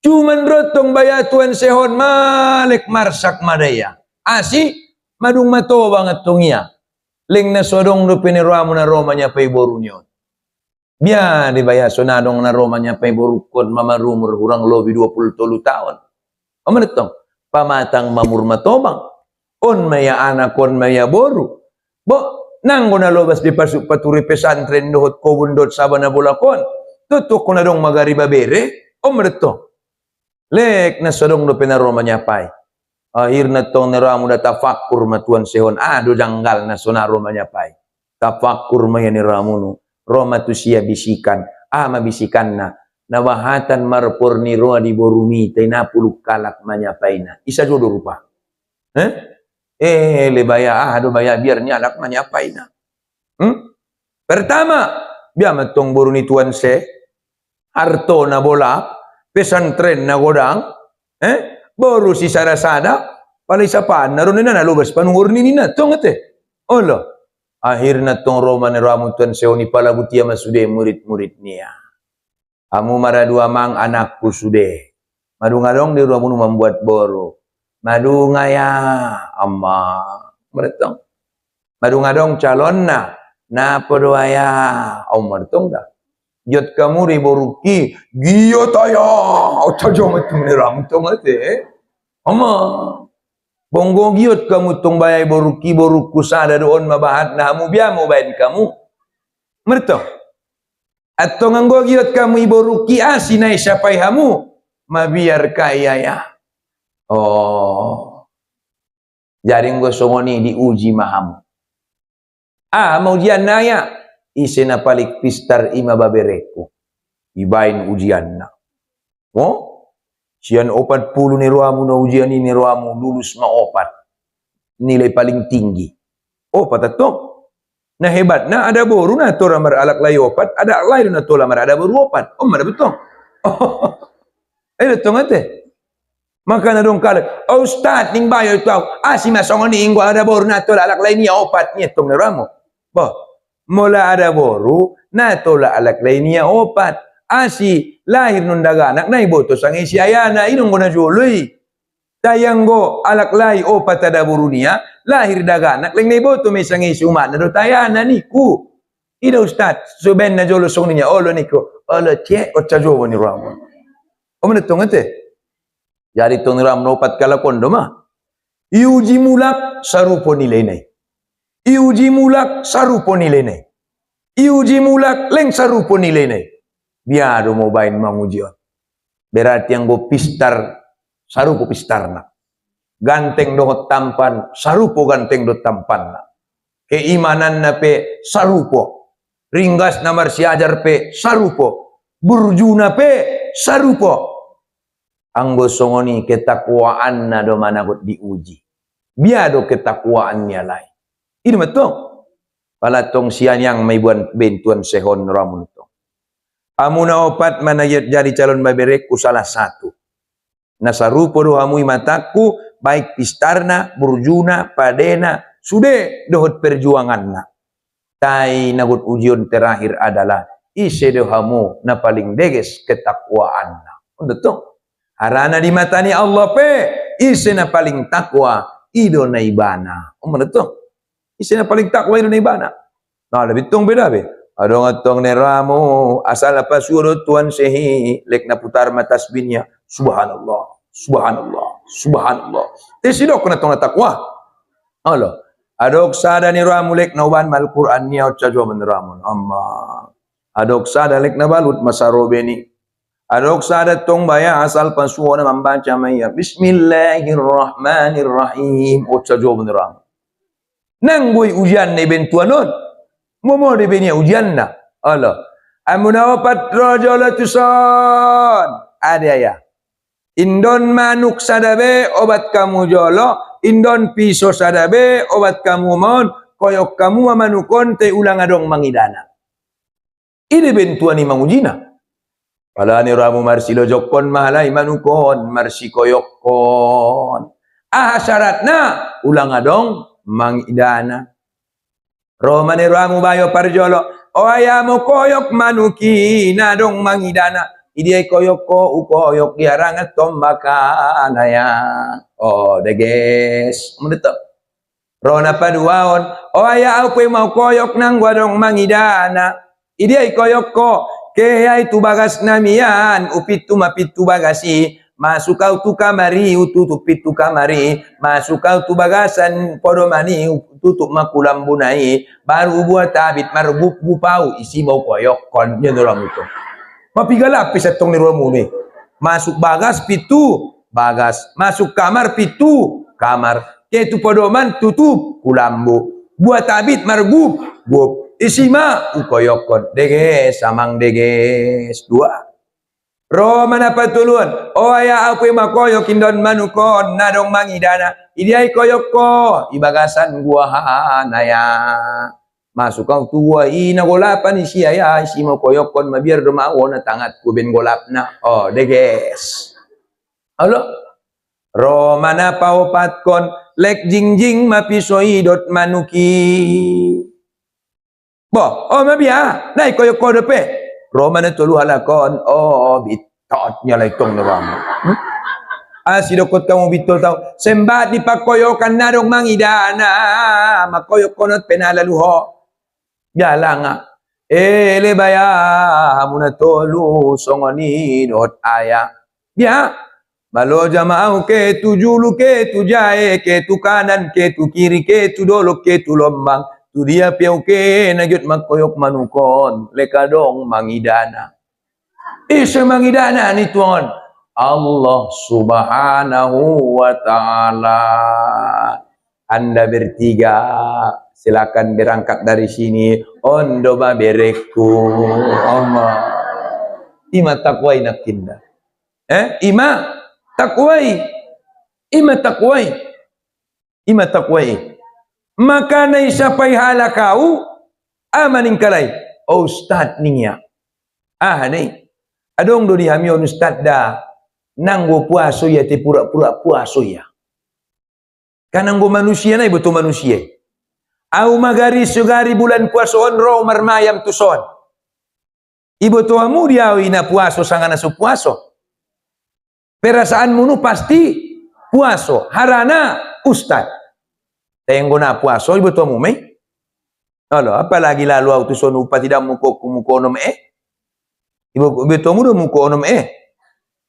A: Cuman rotong baya Tuan Sehon malik marsak madaya. Asi. Madung mato banget tungnya. Ling na sodong rupin ni Rahman na romanya pay boru nyon. Biar dibaya sonadong na romanya pay boru kon mamarumur hurang lobi 23 tahun. Amanetong. Pamatang mamur matobang. On maya anak, on maya boru. Bo, nanggo na lobas di pasuk paturi pesantren dohot kobundot sabana bolakon. Tutuk ko na dong magari babere. O mereto. Lek na sodong do penaroma nyapay. Akhir na tong neramu na tafakur matuan sehon. Do janggal na sonaroma nyapay. Tafakur maya neramu no. Roma tu siya bisikan. Mabisikan na. Nawahatan marpurni roa di borumi tena puluk kalak manyapaina. Isa jodoh rupa. Lebaya do baya biar nyalak manyapaina. Pertama, biar matong boruni Tuan Syekh, harto na bola, pesantren na godang, boru si sada-sada, palay sapaan, naroon na nalubas, panungur ni na, tong ate. Olo, akhir na tong Roma ni Ramu Tuan Syekh, ni palagutia masude murid-murid niya. Amu maradua mang anakku sude. Madungadong di ruang membuat boru. Madungaya amma. Meretong. Madungadong calon na. Napa doaya. Mertong dah. Jot kamu di boruki. Giyot aya. Tajong itu niram tong ate. Amma. Bonggo giyot kamu tong bayai boruki boruku sada doon mabahat na hamu biya mo bayad kamu. Meretong. Atau nganggo giot kamu ibu ruki asinai siapai hamu mabiar kaya ya. Jaring go songoni diuji maham. Mau ujian naya isena palik pistar ima babereku. Ibain ujian na. Sian 40 ni ruamu na ujian ini ruamu lulus ma 4. Nilai paling tinggi. Patatong. Nah hebat, nah ada boru na to lamar alak lay 4, ada lain na to lamar ada boru 4. Mana betul? Betul ate. Maka na dong kalak, Ustaz ning bayo tau, si masongon ni inggo ada boru na to alak lay niya 4 niya tong naramo. Bah, mula ada boru, na tola alak lainnya opat. Asi lahir nun daga anak na iboto sang isi ayana inong guna jului. Tayanggo alak lai opat ada boru niya, lahir daga anak lang na iboto may sang isi umat na do tayana niku. Ida ustad, suben na jolo song niya, olo niko, olo cek, o cajowo ni Ramon. O menetong ate. Jadi tong ram opat kala kondo mah. Iuji mulak sarupo nilai nai. Iuji mulak sarupo nilai nai. Iuji mulak leng sarupo nilai nai. Biado mo bain mangujion. Berarti yang go pistar sarupo pistarna. Ganteng dohot tampan sarupo ganteng do tampanna. Keimanan na pe sarupo. Ringgas namar siajar pe sarupo. Burjuna pe sarupo. Anggo songoni ketakwaan na do managot diuji. Biado ketakwaan niya lai. Ini matong. Palatong siya yang may buwan bentuan sehon ramun to. Amuna opat manayat jadi calon babereku salah satu. Nasarupo do hamui mataku baik pistarna, burjuna, padena, sude dohot perjuanganna. Tai nagut ujian terakhir adalah ise do hamu na paling deges ketakwaanna. Betul. Harana di matani Allah pe ise na paling takwa ido na ibana. Betul. Ise na paling takwa ido na ibana. Nah, lebih tong beda be. Adong atong neramu asal apa suruh Tuhan sehi lek na putar matasbihnya subhanallah, subhanallah, subhanallah. Tesidok na tong takwa. Allah. Adok sada ni ramu lek na uban mal Quran niya o cajo meneramun. Amma. Adok sada lek na balut masarobe ni. Adok sada tong baya asal pasuwa na membaca maya. Bismillahirrahmanirrahim. O cajo meneramun. Nanggoy ujian na bentuan nun. Momo de benia ujian na. Allah. Amuna opat rojala tuson. Ada ya. Indon manuk sadabe obat kamu jolo. Indon piso sadabe obat kamu mon. Koyok kamu mamanukon te ulang adong mangidana. Ini bentuan ni mangujina. Pala ni ramu marsilo jokon mahalai manukon. Marsi koyokon. Syaratna ulang adong mangidana. Romane ramu bayo parjolo. O ayamu koyok manuki nadong mangidana. Idiay koyok ko ukoyok diarangat tombakan ya. Oh deges. Mendetok. Rona paduaon. O ayaw ko mau koyok nang wadong mangidana. Idiay koyok ko. Kaya itu bagas namian. Upitu mapitu bagasi. Masuk kau tu kamari, tutup pitu kamari. Masuk kau tu bagasan podomani, tutup makulam bunai. Baru buat tabit marbuk bupau isi mau koyok kon nyendoram itu. Mapigala lapis atong niruamu ni. Masuk bagas pitu bagas, masuk kamar pitu kamar. Ketu podoman tutup kulambu. Buat tabit marbuk bup isi ma ukoyok kon. Deges samang deges dua. Romana patuluan. O aya apa makoyok indon manukon nadong mangidana. Idiay koyok ko ibagasan gua hanaya. Masuk kau tua ina golapan isi aya isi mo koyok kon mabiar dumawo na tangat ko ben golap na. Oh deges. Alo. Romana paupat kon lek jingjing mapisoidot manuki. Bo, oh mabia. Nay koyok ko depe. Romana tulu halakon, oh bitot nyalay tong naramu. Sidokot kamu bitol tau. Sembat di pakoyokan narong mangidana. Makoyok konot penalaluho. Biala nga. Lebaya hamuna tolu songoni dot aya. Biya. Malo jamau ke tu julu ke tu jae ke tu kanan ke tu kiri ke tu dolok ke tu lombang. Tu dia piauke nagyot magkoyok manukon lekadong mangidana. Isa mangidana ni tuon Allah Subhanahu wa taala. Anda bertiga silakan berangkat dari sini ondo babereku Allah. Ima takwai nakinda. Ima takwai. Ima takwai. Ima takwai. Maka na isapai halakau amaning kalay o ustad niya hanay adong do dihamion ustad da nanggo puaso ya te pura-pura puaso ya kananggo manusia na ibuto manusia Au magari sugari bulan puasoon ro marmayam tuson. Ibu tuamu dia ina puaso sangana su puaso. Perasaanmu nu pasti puaso. Harana ustad. Tenggo na puaso ibu tuamu me. Halo, apalagi lalu au tuson upa tidak muko onom Ibu tuamu do muko onom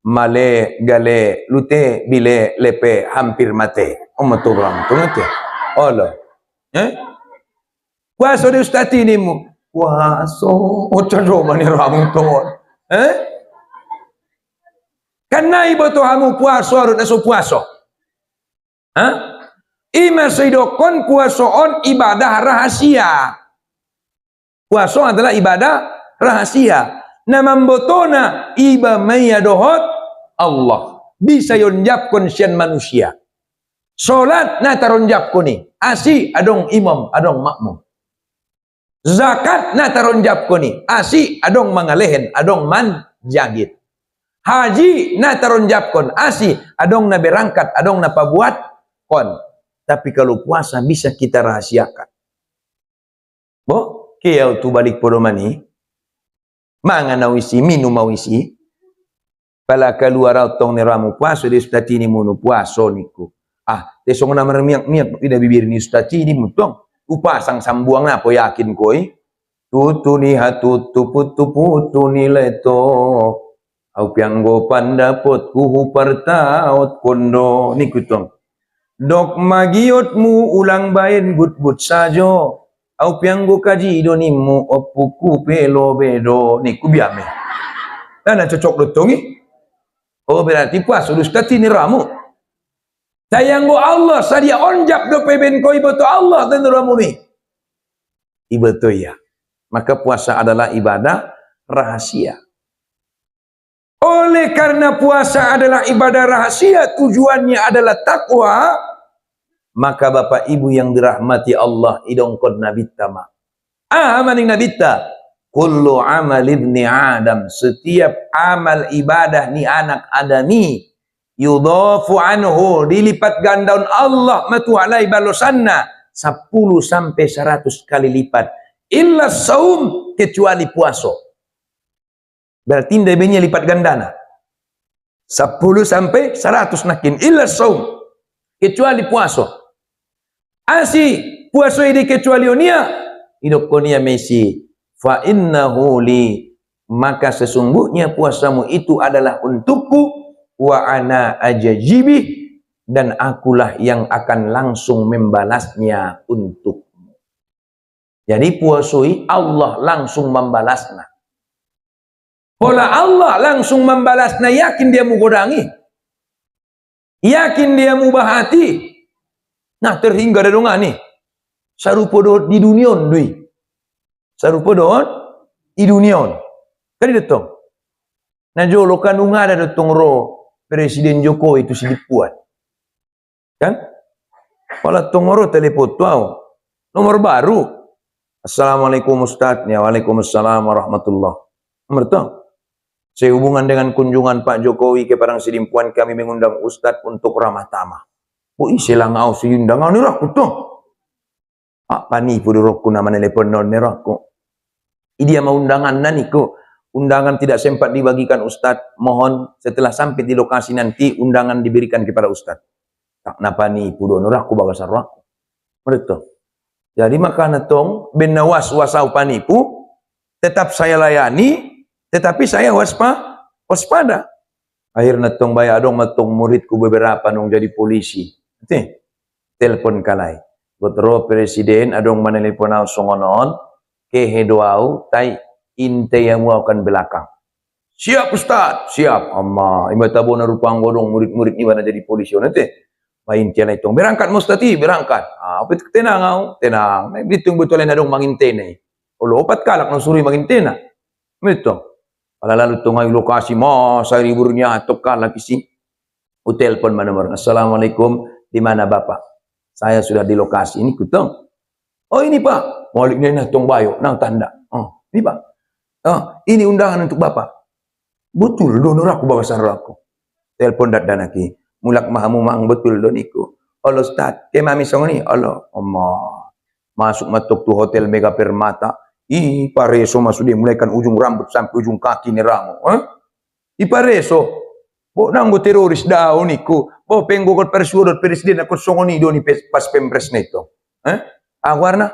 A: Male gale lute bile lepe hampir mate. Omato orang tu ngete. Halo. Puaso di ustad ini mu. Puaso. Ocho mani ramu tuon. Karena ibu tuamu puaso harus nasu puaso. Ima seidokon puasoon ibadah rahasia. Puaso adalah ibadah rahasia. Nama mbotona iba mayadohot Allah. Bisa yonjapkon sian manusia. Solat na taronjapkon ni. Asi adong imam, adong makmum. Zakat na taronjapkon ni. Asi adong mangalehen, adong man jagit. Haji na taronjapkon. Asi adong na berangkat, adong na pabuat kon. Tapi kalau puasa bisa kita rahasiakan. Bo, kaya tu balik podomani. Mga nawisi, minum mawisi. Pala keluar tong neramu puaso di statini munu puaso niku. Tesong na maramiak-miak ina bibir ni statini mutong. Upasang sambuang na po yakin ko Tutu ni hatutu putu ni leto. Au pianggo pandapot kuhu partaot kondo niku tong. Dok magiotmu ulang bain gut-gut sajo. Au pianggo kaji idonimu opuku pelo bedo niku biame. Nana cocok dotongi. Oh berarti puasa ustati ni ramu. Sayanggo Allah sadia onjap do peben ko ibato Allah dan ramu ni. Ibato ya. Maka puasa adalah ibadah rahasia. Oleh karena puasa adalah ibadah rahasia, tujuannya adalah takwa, maka bapak ibu yang dirahmati Allah idongkod nabita ma. Maning nabita. Kullu amal ibni Adam. Setiap amal ibadah ni anak adami. Yudhafu anhu. Dilipat gandaun Allah. Matuhalai balosanna. 10 sampai 100 kali lipat. Illa saum. Kecuali puaso. Berarti ndebenya lipat gandana. 10 sampai 100 nakin. Illa saum. Kecuali puaso. Asi puaso ini kecuali onia. Idokonia mesi. Fa innahu li. Maka sesungguhnya puasamu itu adalah untukku. Wa ana ajajibih. Dan akulah yang akan langsung membalasnya untukmu. Jadi puasoi Allah langsung membalasnya. Pola Allah langsung membalasnya, yakin dia mugodangi. Yakin dia mubahati. Nah terhingga ada dongan nih. Sarupodo di dunion dui. Sarupodo di dunion. Kali detong. Nah jolo kan unga ada detong ro Presiden Jokowi itu sidik puan. Kan? Wala tongoro telepon tuau. Nomor baru. Assalamualaikum Ustaz. Ya, waalaikumsalam warahmatullah. Nomor tuau. Saya hubungan dengan kunjungan Pak Jokowi ke Padang Sidimpuan, kami mengundang Ustadz untuk ramah tamah. Oh isilang au siundangan ni rakku tu. Apa ni pun rokku nama telepon non nerakku. Dia mau undangan naniku. Undangan tidak sempat dibagikan Ustadz. Mohon setelah sampai di lokasi nanti undangan diberikan kepada Ustadz. Tak napa ni pun nerakku bagasar rakku. Betul. Jadi maka natong benawas wasau panipu tetap saya layani. Tetapi saya waspada. Akhirnya tong bayar dong matong muridku beberapa nong jadi polisi. Telepon kalai. Botro presiden adong manelepon au songonon ke hedoau tai inte yang akan belakang. Siap Ustaz, siap. Amma imata bona rupang godong murid-murid ni mana jadi polisi nanti. Main tiana itong berangkat mustati berangkat. Apa tenang au, tenang. Bitung betulan adong mangintene. Olo opat kalak nang suri mangintena. Betul. Kalau lalu tunggu lokasi saya riburnya atokah lagi sih. Telepon nomor. Assalamualaikum, di mana Bapak? Saya sudah di lokasi ini kutong. Oh ini Pak, maliknya tong bayo nang tanda. Oh, ini Pak. Oh, ini undangan untuk Bapak. Betul donor aku bagasar aku. Telepon dan lagi. Mulak mahamu mang betul doniku. Allah Ustaz, ke mami song ni. Allah, Allah. Masuk matok tu hotel Mega Permata. Pareso masuk dia mulaikan ujung rambut sampai ujung kaki ni ramo. Pareso. Bo nanggo teroris daw niku. Bo penggo kot persuadot presiden ako songoni do ni pas pempres nito. Warna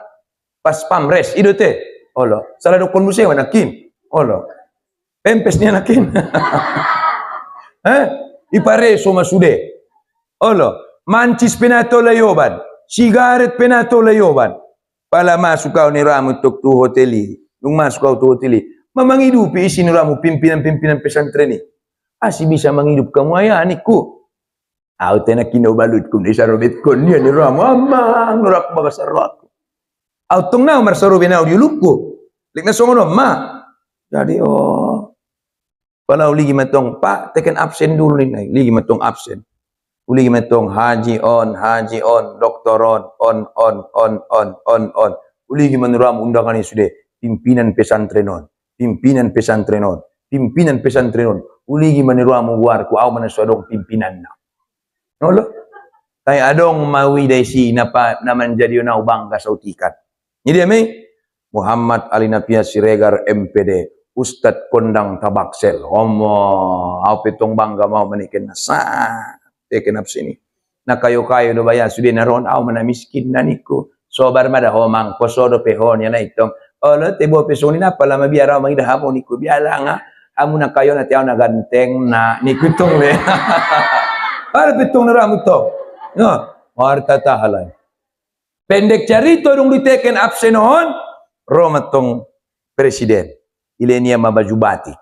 A: pas pamres ido te. Olo, salah do kondusnya nakin. Olo. Pempes niya nakin. Ipareso masude. Olo, mancis penato layoban. Sigaret penato layoban. Pala masuk kau ni ramu tok tu hoteli. Nung masuk kau tu hoteli. Mamanghidupi isi ni ramu pimpinan-pimpinan pesantren ni. Si bisa menghidup kamu ayah niku. Tena kinobalut kum ni sarobet kon niya ni ramu. Amang nurak baga sarwak. Tong na marsarobe na di luku. Lik na songono ma. Jadi pala uligi matong pak teken absen dulu ni. Ligi matong absen. Uligi matong haji on, doktor on. Uligi manuram undangan ini sudah pimpinan pesantrenon. Uligi manuram warku au manasodong pimpinan na. Nolo? Tay adong mawi day si napa naman jadi na bangga sautikan. Jadi ame Muhammad Ali Napia Siregar MPD Ustad Kondang Tabaksel. Au petong bangga mau manikin nasa. Teken sini. Na kayo-kayo do baya sudah naron au mana miskin na niku. Sobar mada homang posodo pehon ya na itong. Olo tebo pesoni na pala mabiara mangida hamo niku biala nga. Amu na kayo na tiaw na ganteng na niku itong le. Para petong na ramu to. No, warta tahalay. Pendek carito dong diteken absen on. Romatong presiden. Ilenia mabaju batik.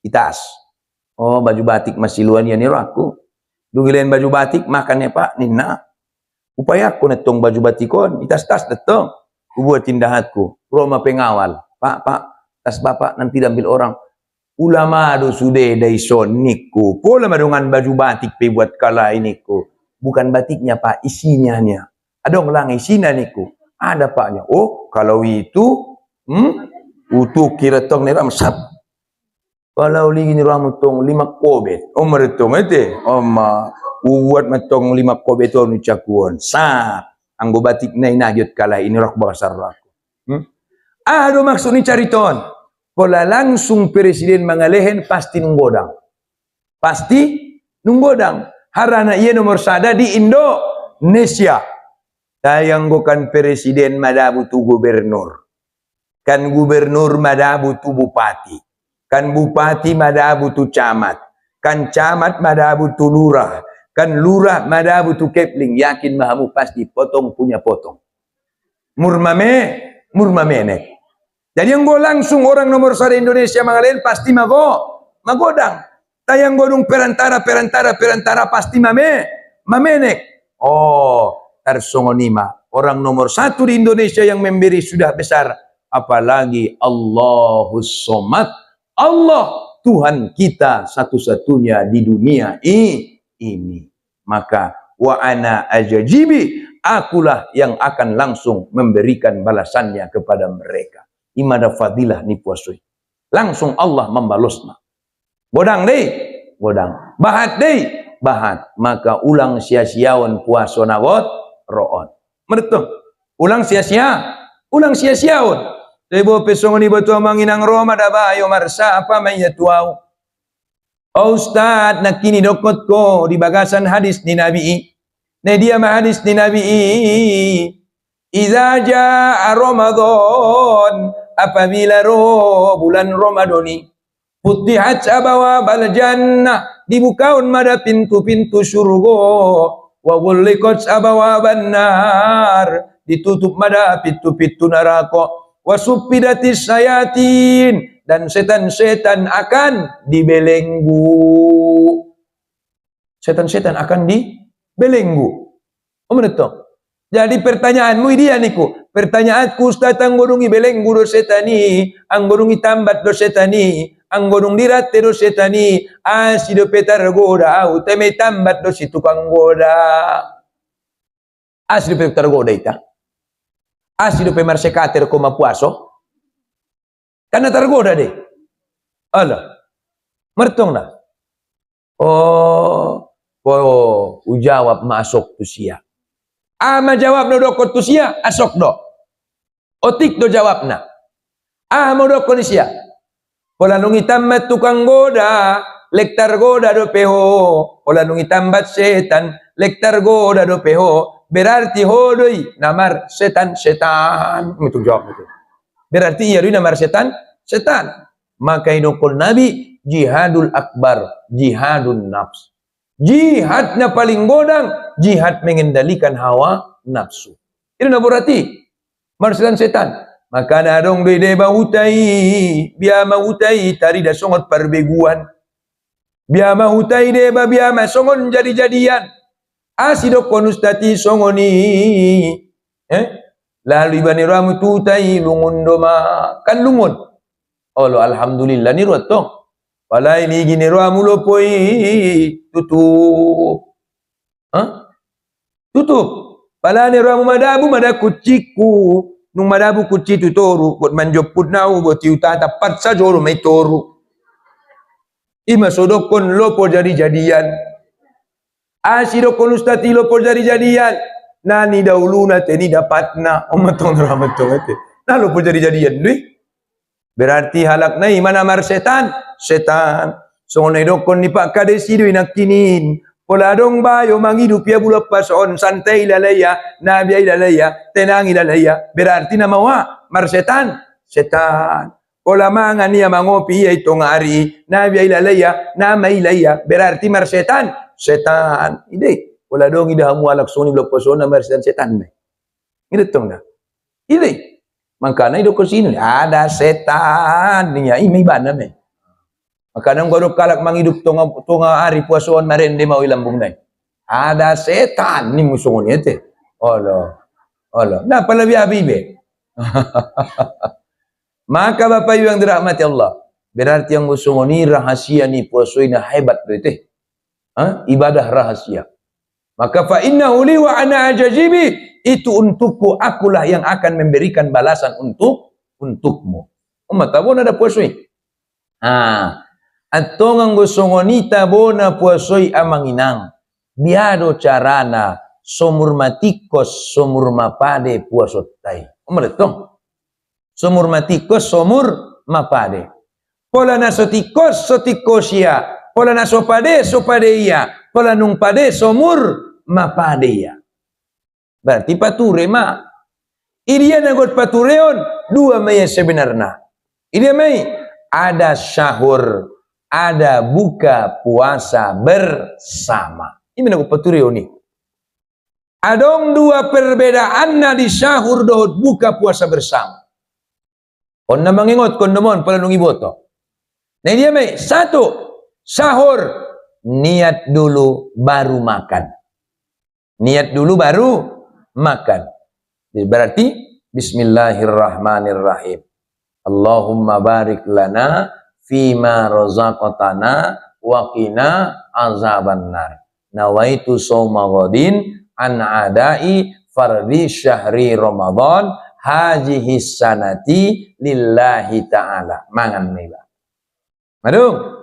A: Itas. Baju batik masiluan ya niro aku. Dungilen baju batik makannya pak nina. Upaya aku netong baju batikon. Itas-tas detong. Kubuat tindahatku. Roma pengawal. Pak, tas bapak nanti diambil orang. Ulama do sude daison niku. Pola madungan baju batik pe buat kala iniku. Bukan batiknya pak, isinya nya. Adong lang isinya niku. Ada paknya. Kalau itu utuh kira tong ni ramsap. Kalau lagi ni ramu tong 5 kobet. Meretong ete. Uwat matong 5 kobet to ni cakuan. Anggo batik na inagyot kala ini rak basar aku. Ado maksud ni cariton. Pola langsung presiden mangalehen pasti nunggodang. Pasti nunggodang. Harana ia nomor sada di Indonesia. Tayanggokan presiden madabu tu gubernur. Kan gubernur madabu tu bupati. Kan bupati madabu tu camat. Kan camat madabu tu lurah. Kan lurah madabu tu kepling. Yakin mahamu pasti potong punya potong. Murmamenek. Jadi yang go langsung orang nomor 1 Indonesia mangalain pasti magodang. Tayang godung perantara pasti mamenek. Tarsongonima. Orang nomor 1 di Indonesia yang memberi sudah besar. Apalagi Allahus Somad. Allah Tuhan kita satu-satunya di dunia ini. Maka wa ana ajajibi, akulah yang akan langsung memberikan balasannya kepada mereka. Imada fadilah ni puasui. Langsung Allah membalasnya. Bodang deh, bodang. Bahat deh, bahat. Maka ulang sia-siawan puasa nawat roon. Mertu. Ulang sia-siawan. Tebo pesongoni batu manginang Roma daba ayo marsa apa mayatuau. Ustad nakini dokot ko di bagasan hadis ni Nabi. Ne dia hadis ni Nabi. Iza jaa Ramadan, apabila bulan Ramadani, futihat abwabal jannah, dibukaun mada pintu-pintu surga, wa ghulliqat abwaban nar, ditutup mada pintu-pintu neraka. Wasuppidatis sayatin, dan setan-setan akan dibelenggu. Setan-setan akan dibelenggu. Menetong. Jadi pertanyaanmu dia niku. Pertanyaanku Ustaz anggodungi belenggu do setani, anggodungi tambat do setani, anggodung dirate do setani, asido petar goda, utame tambat do si tukang goda. Asido petar goda ita. Asido pe marsekater ko mapuaso. Karena tergoda deh. Allah. Mertong na. Ujawab masuk tu sia. Ama jawab no dokot tu sia, asok do. Otik do jawabna. Mau do kondisia. Pola nung itambat tukang goda, lektar goda do peho. Pola nung itambat setan, lektar goda do peho. Berarti hodoi namar setan. Itu jawab itu. Berarti iya namar setan. Maka inokol Nabi jihadul akbar, jihadun nafs. Jihadnya paling godang, jihad mengendalikan hawa nafsu. Itu berarti marsetan setan. Maka nadong bede mahutai, biya mahutai tari da songot perbeguan. Biya mahutai deba biya masongon jadi-jadian. Asidok konustati songoni. Lalu ibani ramu tutai lungun doma. Kan lungun. Olo alhamdulillah ni ruatong. Palai ni gini ramu lopoi tutup. Tutup. Palai ni ramu madabu madakuciku. Nung madabu kuci tu toru, buat manjoput nau, buat tiuta tapat saja orang may toru. Ima sodokon lopo jadi-jadian. Asidokon ustati lopo jadi-jadian. Nani dauluna teni dapatna. Omatong ramatong ete. Nah lopo jadi-jadian dui. Berarti halak na iman amar setan. Setan. So dokon ni Pak Kades dui nakinin. Poladong bayo manghidup ya bulap pason santai lalaya nabi lalaya tenang lalaya berarti nama wa marsetan setan pola mangan niya mangopi ya itong hari nabi lalaya nama ilaya berarti marsetan setan ide poladong ida hamu alak soni bulap pason na marsetan setan ide tong na ide makana ido ko sino ada setan niya imi bana me. Maka nang godok kalak manghidup tunga hari puasuan marende mau ilambung nai. Ada setan ni musuhnya ete. Allah. Nah lebih habibe. Maka Bapak Ibu yang dirahmati Allah, berarti yang musuh ni rahasia ni puasuina hebat berarti. Ibadah rahasia. Maka fa innahu li wa ana ajazibi, itu untukku, akulah yang akan memberikan balasan untukmu. Umat tabon ada puasui. Atong ang gusongonita bona puasoy amanginang. Biado carana somur matikos somur mapade puasot tay. Umaletong. Somur matikos somur mapade. Pola nasotikos sotikosya. Pola nasopade sopadeya. Pola nung pade somur mapadeya. Berarti pature ma. Iriya nagot patureon dua may sebenarnya. Iriya may ada syahur. Ada buka puasa bersama. Ini menurut paturio nih. Adong dua perbedaan di sahur dohot buka puasa bersama. Kon na mangingot kon domon pala nung iboto. Nah dia may satu sahur niat dulu baru makan. Niat dulu baru makan. Berarti Bismillahirrahmanirrahim. Allahumma barik lana fima razaqtana wa qina azabannar. Nawaitu shauma ghadin an adai fardhi syahri Ramadan hajihi sanati lillahi ta'ala. Mangan meba. Madung.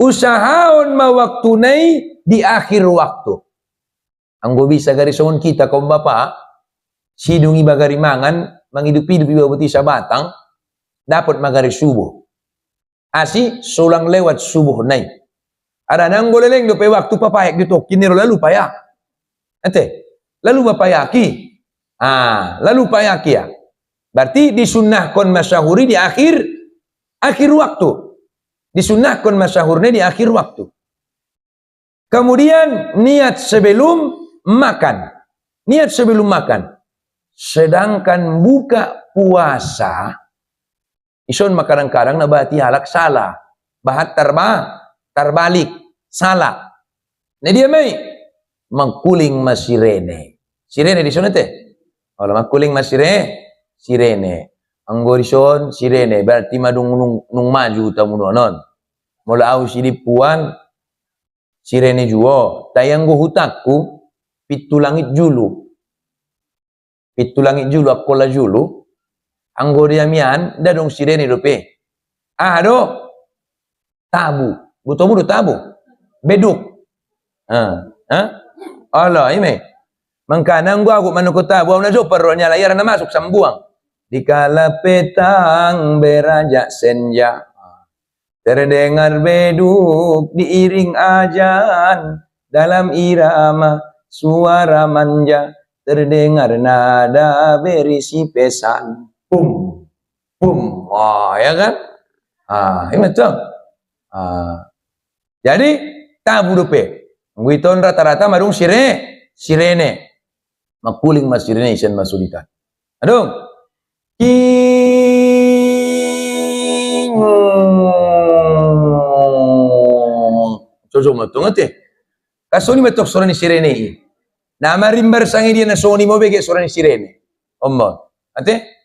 A: Usahaon ma waktunai di akhir waktu. Anggo bisa garisongon kita kaum bapak sidungi bagari mangan manghidupi bawati sa batang dapat magari subuh. Asi sulang lewat subuh naik. Ada nang goleleng dope waktu papayak gitu. Kini lalu payak. Lalu papayaki. Lalu payaki ya. Berarti disunnahkan masyahuri di akhir waktu. Disunnahkan masyahurnya di akhir waktu. Kemudian niat sebelum makan. Niat sebelum makan. Sedangkan buka puasa ison makarang-karang na bahati halak salah. Bahat tarbalik. Salah. Na dia may magkuling masirene. Sirene di sonete. Wala magkuling sirene. Ang gorison sirene. Berarti madung nung maju tamu nonon. Mula au silipuan sirene juo. Tayang hutakku pitulangit julu. Pitulangit julu akola julu. Anggo diamian dadong sirene dope. Do tabu. Butomu do tabu. Beduk. Allah ime. Mangkanang gua aku manukota buang na super rohnya layar na masuk sambuang. Dikala petang beranjak senja, terdengar beduk diiring ajan, dalam irama suara manja, terdengar nada berisi pesan. Bum, bum. Wah, ya kan? Ini betul. Jadi tabu dope. Nguiton rata-rata marung sirene. Makuling mas sirene isen masulitan. Adong. King. Jojo matung ate. Kasoni matok sorani sirene. Na marimbar sangi dia na soni mo bege sorani sirene. Ommo. Ate?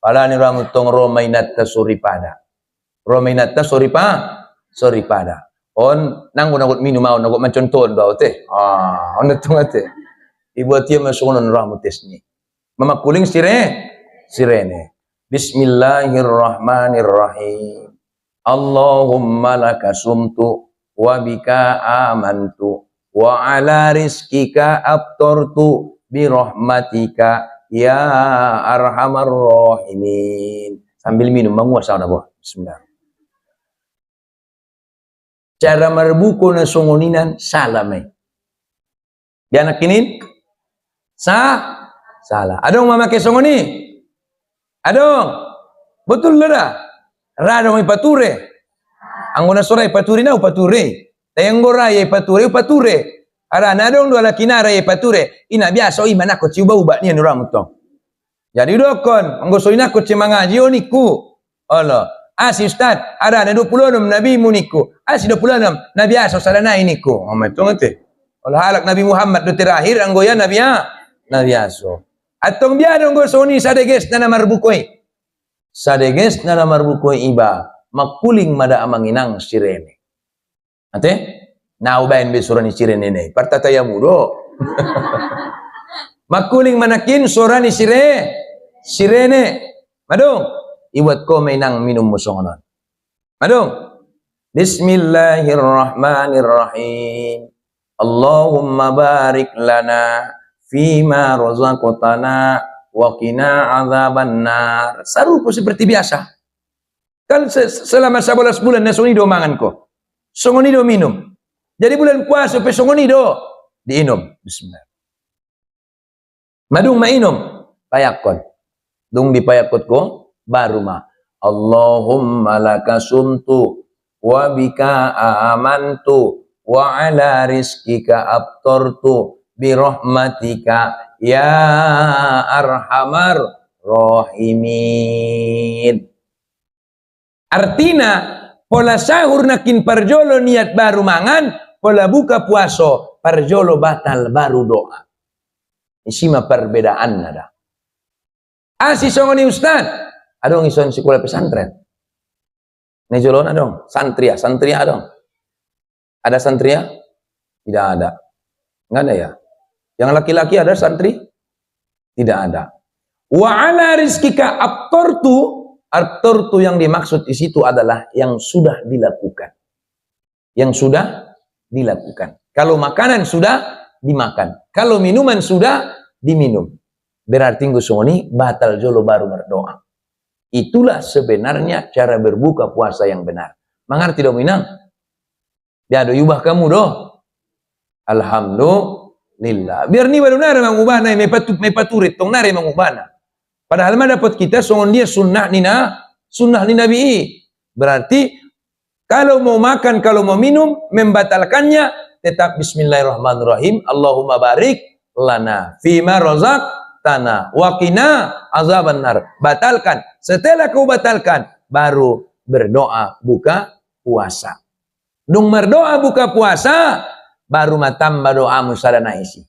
A: Pala ni ramutong romainat tasuripada. Romainat tasuripada. On nanggo minum mau nanggo manconton ba ote. On tung ate. Ibu atia masunon ramutesni. Mama kuling sirene. Bismillahirrahmanirrahim. Allahumma laka sumtu wa bika amantu wa ala rizkika abtortu bi rahmatika ya arhamar rahimin. Sambil minum menguasa na bo. Bismillah. Cara marbuko na sunguninan salamay. Bianak kinin salah. Adong mamake sunguni. Adong. Betul lada. Radong ipature. Anguna sora ipature na upature. Tayanggora ipature. Ara nadong dua lakinara ipature. Ina biasa iman ako ciuba-uba niya nurang utong. Jadi dokon. Anggosoin ako cimangaji oniku. Allah. Asi Ustaz, ada 26 Nabi muniku. Asi 26 Nabi aso salana iniku. Itu ngerti. Kalau halak Nabi Muhammad do terakhir anggoya Nabi aso. Atong biar anggo soni sadeges na marbukoi. Sadeges na marbukoi iba. Makuling mada amanginang sirene. Ate? Naubain be surani sirene ne. Partataya mudo. Makuling manakin surani sirene. Madong. Iwat ko may nang minum musongonon. Madong. Bismillahirrahmanirrahim. Allahumma barik lana fima razaqtana wa qina adzabannar. Sarupo seperti biasa. Kan selama 11 bulan na sonido mangan ko. Songonido minum. Jadi bulan puasa pe songonido diinum. Bismillah. Madung mainum payakon. Dung dipayakot ko baru ma Allahumma laka sumtu wa bika amantu wa ala rizkika abtortu bi rahmatika ya arhamar rahimin. Artina pola sahur nakin parjolo niat baru mangan, pola buka puaso parjolo batal baru doa. Isima perbedaan nada. Asi songoni Ustaz. Adong ison sekolah pesantren. Nejolon adong. Santria adong. Ada santria? Tidak ada. Enggak ada ya? Yang laki-laki ada santri? Tidak ada. Wa ala rizkika abtortu yang dimaksud di situ adalah yang sudah dilakukan. Yang sudah dilakukan. Kalau makanan sudah dimakan. Kalau minuman sudah diminum. Berarti ngusoni batal jolo baru berdoa. Itulah sebenarnya cara berbuka puasa yang benar. Mengerti dong minang? Biado yubah kamu doh. Alhamdulillah. Biar ni baru nare mangubana me paturit tong nare mangubana. Padahal mah dapat kita songon dia sunnah ni Nabi. Berarti kalau mau makan, kalau mau minum membatalkannya tetap bismillahirrahmanirrahim. Allahumma barik lana fima razaqtana wa qina azabannar. Batalkan. Setelah kau batalkan, baru berdoa buka puasa. Dung berdoa buka puasa, baru matamba doamu sadana isi.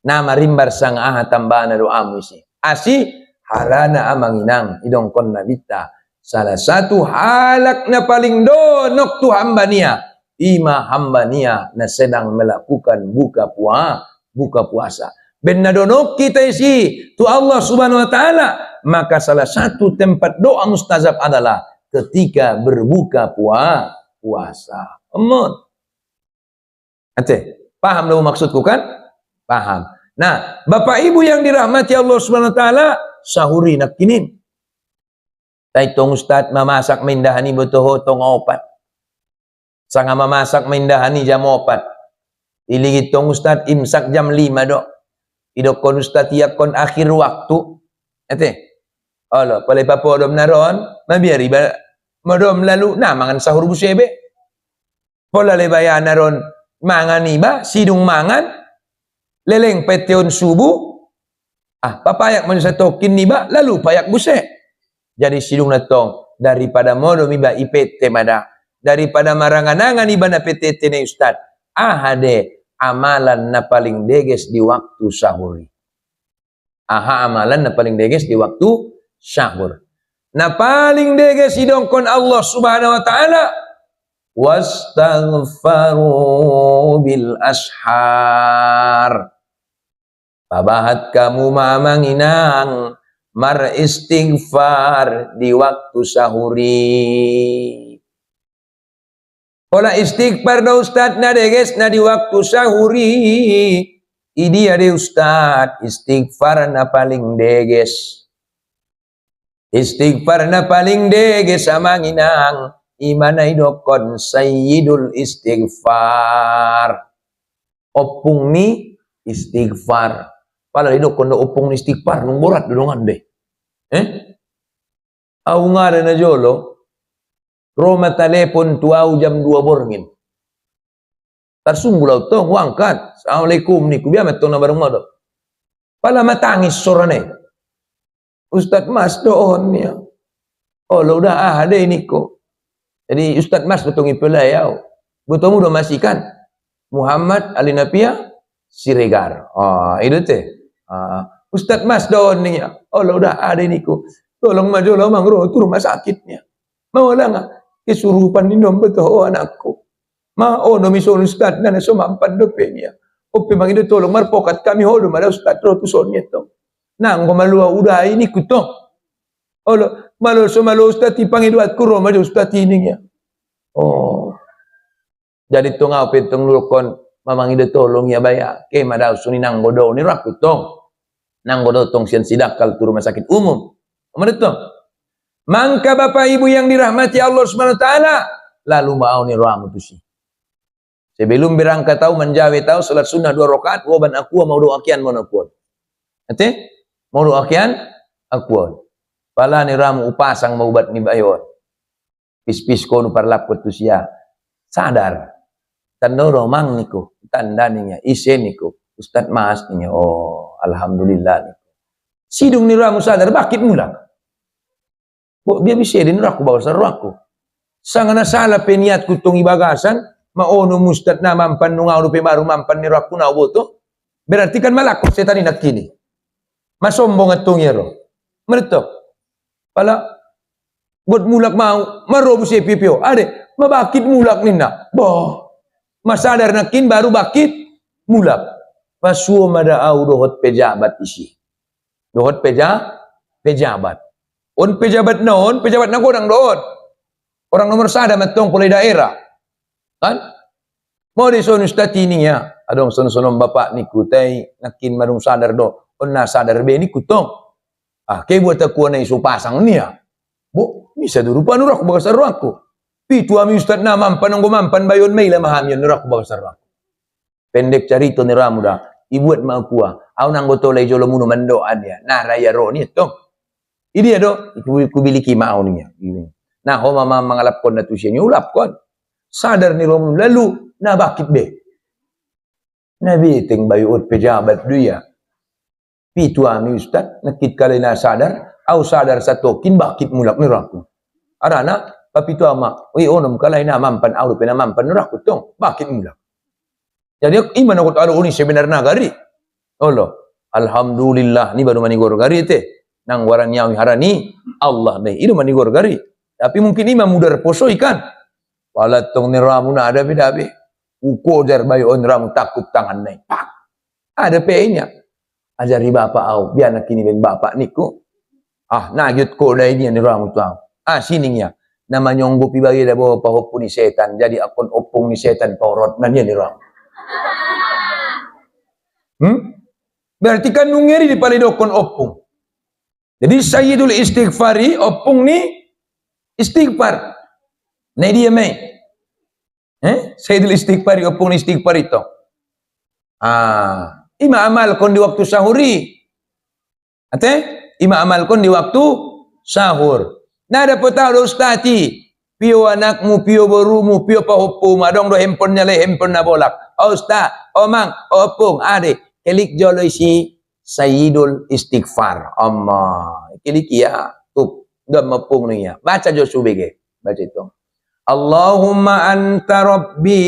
A: Nama rimbar sang aha tambana doamu isi. Asi harana amanginang idong kon nabita. Salah satu halak na paling donok tu hambania. Ima hambania na sedang melakukan buka puasa. Benna donok kita isi tu Allah subhanahu wa ta'ala. Maka salah satu tempat doa mustajab adalah ketika berbuka puasa. Amun. Ate, paham lo maksudku kan? Paham. Nah, Bapak Ibu yang dirahmati Allah Subhanahu wa taala, sahuri nak kinin. Taitong ustad mamasak mindahani betul tong opat. Sanga mamasak mindahani jam opat. Iligit tong ustad imsak jam 5 dok. Idokon ustad yakon akhir waktu. Ate. Allah, palai papodom naron, mabiari ba modom lalu na mangan sahur busebe. Pola lebayan naron mangan iba sidung mangan leleng peteon subuh. Papayak manusia tokin niba lalu payak buse. Jadi sidung natong daripada modom iba IPT mada, daripada maranganangan iba na PTT na ustad. Ahade amalan na paling deges di waktu sahur. Amalan na paling deges di waktu sahur. Na paling deges idongkon Allah Subhanahu wa taala, wastaghfaru bil ashar. Pabahat kamu mamanginang mar istighfar di waktu sahuri. Ola istighfar do ustad na deges na di waktu sahuri. Idi ade ustad istighfar na paling deges. Istighfar na paling deges samanginang imana idokon sayyidul istighfar. Opung ni istighfar. Pala idokon do opung ni istighfar nung borat dudungan deh. Au ngare na jolo Roma telepon tuau jam 2 borngin. Tarsumbulau tong wangkat. Assalamualaikum ni kubiya metong na bareng modo. Pala matangis sorane. Ustad Mas doon niya. Oh, lo udah ada ini kok. Jadi Ustad Mas betul ipelayau. Betul mu do masikan. Muhammad Alinapia Siregar. Itu teh. Ustad Mas doon niya. Oh, lo udah ada ini kok. Tolong maju lo mangro tu rumah sakitnya. Mau lah nggak? Kesurupan ini betul anakku. No mison Ustad na so mampan do penya. Ope mang itu tolong marpokat kami holo mara Ustad ro tu sonnya to. Nang malua udah ini kuto. Olo malo so malo Ustad tipang iduat ku Roma Ustad ini ya. Oh. Jadi tong apa tong lukon mamang ide tolong ya baya. Ke madau suni nang godo ni rakutong. Nang godo tong sian sidak kal tu rumah sakit umum. Mana to? Mangka Bapak Ibu yang dirahmati Allah Subhanahu wa taala, lalu mau ni ruang tu sih. Sebelum berangkat tahu menjawe tahu salat sunnah 2 rakaat, waban aku mau doa kian mau nakuan. Ate? Mau doa kian akuan. Pala ni ramu upasang maubat ni bayon. Pis-pis ko nu parlap ko tu sia. Sadar. Tandoro mang niko, tandaninya isen niko. Ustad Mas niya. Oh, alhamdulillah niko. Sidung ni ramu sadar bakit mula. Bo dia bisa din raku bawa sarwaku. Sangana sala peniat ku tong ibagasan, maono mustad na mampan nung auno pe baru mampan ni raku na boto. Berarti kan malakot setan inak kini. Masombong at tungero. Merto. Pala buat mulak mau marobo si pipio. Ade, mabakit mulak nina. Boh. Masadar nakin baru bakit mulak. Pasuo madaau dohot pejabat isi. Dohot pejabat. On pejabat naon, pejabat na orang doon. Orang nomor sada matong pulai daerah. Kan? Mau dison ustad ini ya. Adong sono-sono bapak ni kutai nakin marung sadar do. On na sadar be ni kutong. Kay buat aku na isu pasang niya. Bo, bisa durupa nurak bagasar aku. Pitu ami ustad na mampan ang gumampan bayon may lamaham yun nurak bagasar aku. Pendek carito ni Ramuda. Ibuat maakua. Aw nang gotolay jolo muno mandoan ya. Naraya ro ni ito. Idi ado, kubiliki maaw niya. Nah, ho mama mangalap kon na to siya. Ulap kon. Sadar ni Romulo. Lalu, na bakit be? Nabiting bayot pejabat duya. Pitu ami ustad, nakit kalay na sadar, aw sadar sa tokin, bakit mulak ni Raku? Arana, papitu ama, uy onom kalay na mampan, aw lupa na mampan ni Raku tong, bakit mulak? Jadi, iman ako talo uni sebenar na gari. Olo, alhamdulillah, ni baru manigor gari ite. Nang waran yawi harani, Allah deh, itu manigor gari. Tapi mungkin imam mudar poso ikan. Walat tong ni Ramu na ada bedabe. Uko jar bayo on Ramu takut tangan naik. Pak. Ada pe-nya. Ajari bapak au, biar nak kini ben bapak niku. Nagyut ko dah ini ni Ramu tu au. Sininya. Nama nyonggo pi bagi dah bawa pahopu ni setan. Jadi akon opung ni setan porot na niya ni Ramu. Berarti kan nungeri di palidokon opung. Jadi sayyidul istighfari opung ni istighfar. Nah dia mai. Sayyidul istighfari opung ni istighfar itu. Ima amal kon di waktu sahuri. Ima amal kon di waktu sahur. Nah dapat tahu ustazi. Pio anakmu, pio barumu, pio pahopum, adong do handphone nya le handphone na bolak. Ustaz, omang, opung, adik, kelik joloi si sayyidul istighfar. Amma, kelik ya, tup, gam mapung niya. Baca jo subege, baca itu. Allahumma anta rabbi,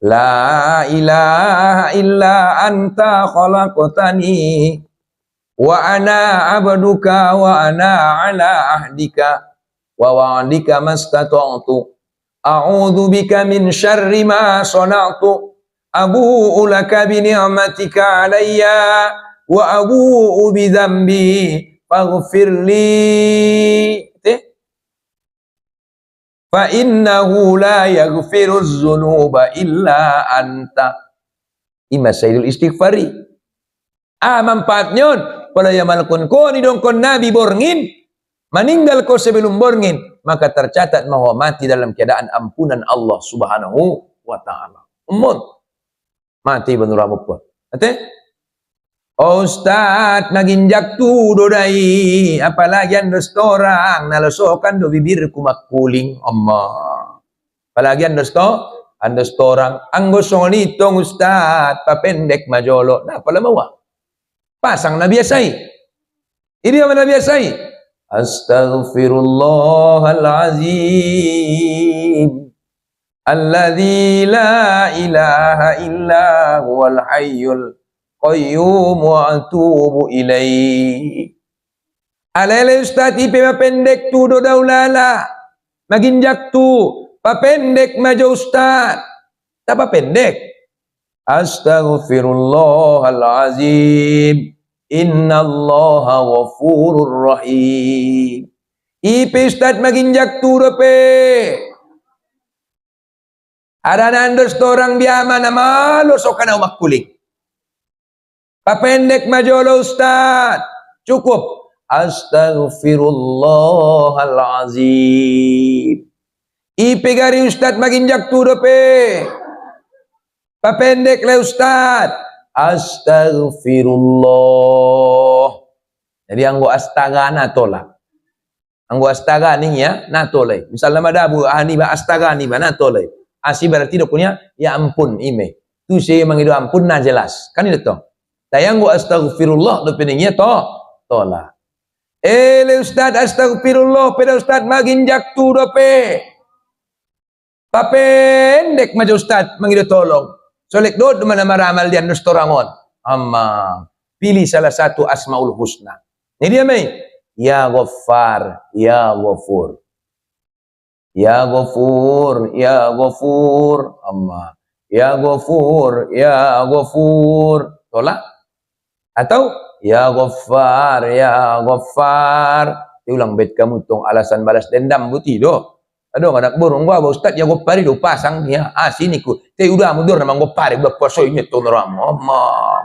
A: la ilaha illa anta khalaqtani, wa ana abduka wa ana ala ahdika wa wa'dika mastata'tu a'udzu bika min syarri ma sana'tu abu'u laka bi ni'matika 'alayya wa abu'u bi dzambi faghfirli fa innahu la yaghfiruz dzunuba illa anta. Ima sayyidul istighfari. Manfaatnya pada yamal kon ni dong kon nabi borngin meninggal ko sebelum borngin, maka tercatat bahwa mati dalam keadaan ampunan Allah Subhanahu wa taala. Mati benura mupot. Ustaz naginjak tu dodai, apalagi anda setorang nalosokan do bibirku makuling Allah. Apalagi anda setorang anggo songolitong ustaz papendek majolo. Nah, pala mawa. Pasang na biasai. Ini yang mana biasai? Astaghfirullahalazim alladzi la ilaha illa huwal hayyul qayyum wa atubu ilaihi. Alele ustaz ipe pendek tu do daulala. Maginjak tu papendek majo ustaz. Tapa pendek. Astaghfirullahalazim innallaha ghafurur rahim. Ipe ustaz maginjak tu dope. Ada nandos torang biama nama lo sokana makuling. Papendek majolo ustaz. Cukup. Astaghfirullahalazim. Ipe gari ustaz maginjak tu dope. Papendek le ustaz. Astaghfirullah. Jadi anggo astaga na tolak. Anggo astaga ning ya na tolak. Misalnya madabu ani ba astaga ni ba na tolak. Asi berarti do punya ya ampun ime. Tu saya mangido ampun na jelas. Kan itu toh. Tayang anggo astaghfirullah do peningnya tolak. Le ustaz astaghfirullah pada ustaz maginjak tu dope. Papendek maju ustaz mangido tolong. Solek do mana maramal dian restorangon. Amma pilih salah satu asmaul husna. Ini dia mai. Ya Ghaffar, ya Ghafur. Ya Ghafur, ya Ghafur. Amma. Ya Ghafur, ya Ghafur. Tolak. Atau ya Ghaffar, ya Ghaffar. Diulang bait kamu tong alasan balas dendam buti do. Aduh anak burung gua ustaz ya gua pari do pasang dia. Sini ku. Te udah mundur nama gua pari udah posoinya to ram. Amma.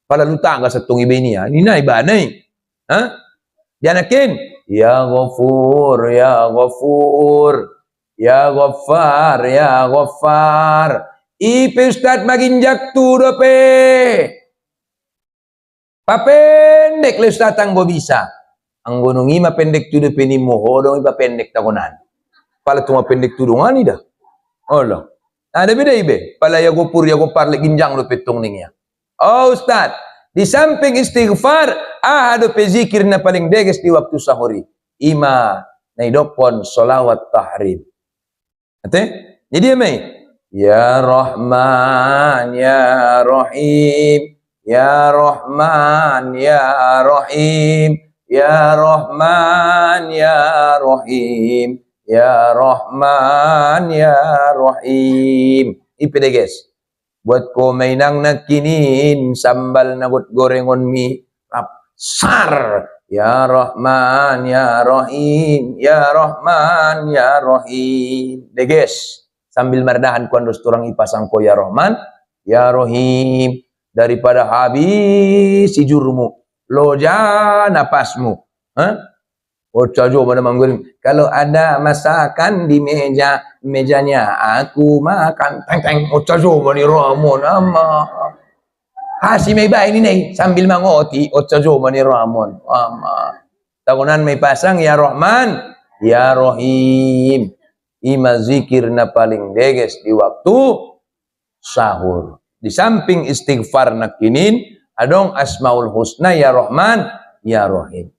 A: Pala luta enggak setung ibeni ya. Ini nai banai. Janakin ya Ghafur ya Ghafur. Ya Ghaffar ya Ghaffar. Ipe ustaz maginjak tu dope. Papendek le ustaz anggo bisa. Anggo nungi mapendek tu dope ni mohodong ipa pendek takonan. Pala tuma pendek tudungan ni dah. Allah. Ada beda ibe. Pala ya Ghafur ya Ghaffar le ginjang lo petong ning ya. Oh ustaz, di samping istighfar, ada zikir na paling deges di waktu sahuri. Ima naidokon solawat tahrim. Jadi mai. Ya Rahman ya Rahim, ya Rahman ya Rahim, ya Rahman ya Rahim. Ya Rahman ya Rahim. Ipede guys. Buat ko mainang nakinin sambal nagot gorengon mi sar. Ya Rahman ya Rahim. Ya Rahman ya Rahim. De guys. Sambil mardahan ko andos turang ipasang ko ya Rahman ya Rahim. daripada habis sijurmu, loja napasmu. Ocajo pada manggurim. Kalau ada masakan di mejanya aku makan. Teng ocajo mani ramon ama. Hasi may ba ini nih sambil mangoti ocajo mani ramon ama. Tahunan may pasang ya Rahman, ya Rahim. Ima zikir na paling deges di waktu sahur. Di samping istighfar nakinin, adong asmaul husna ya Rahman, ya Rahim.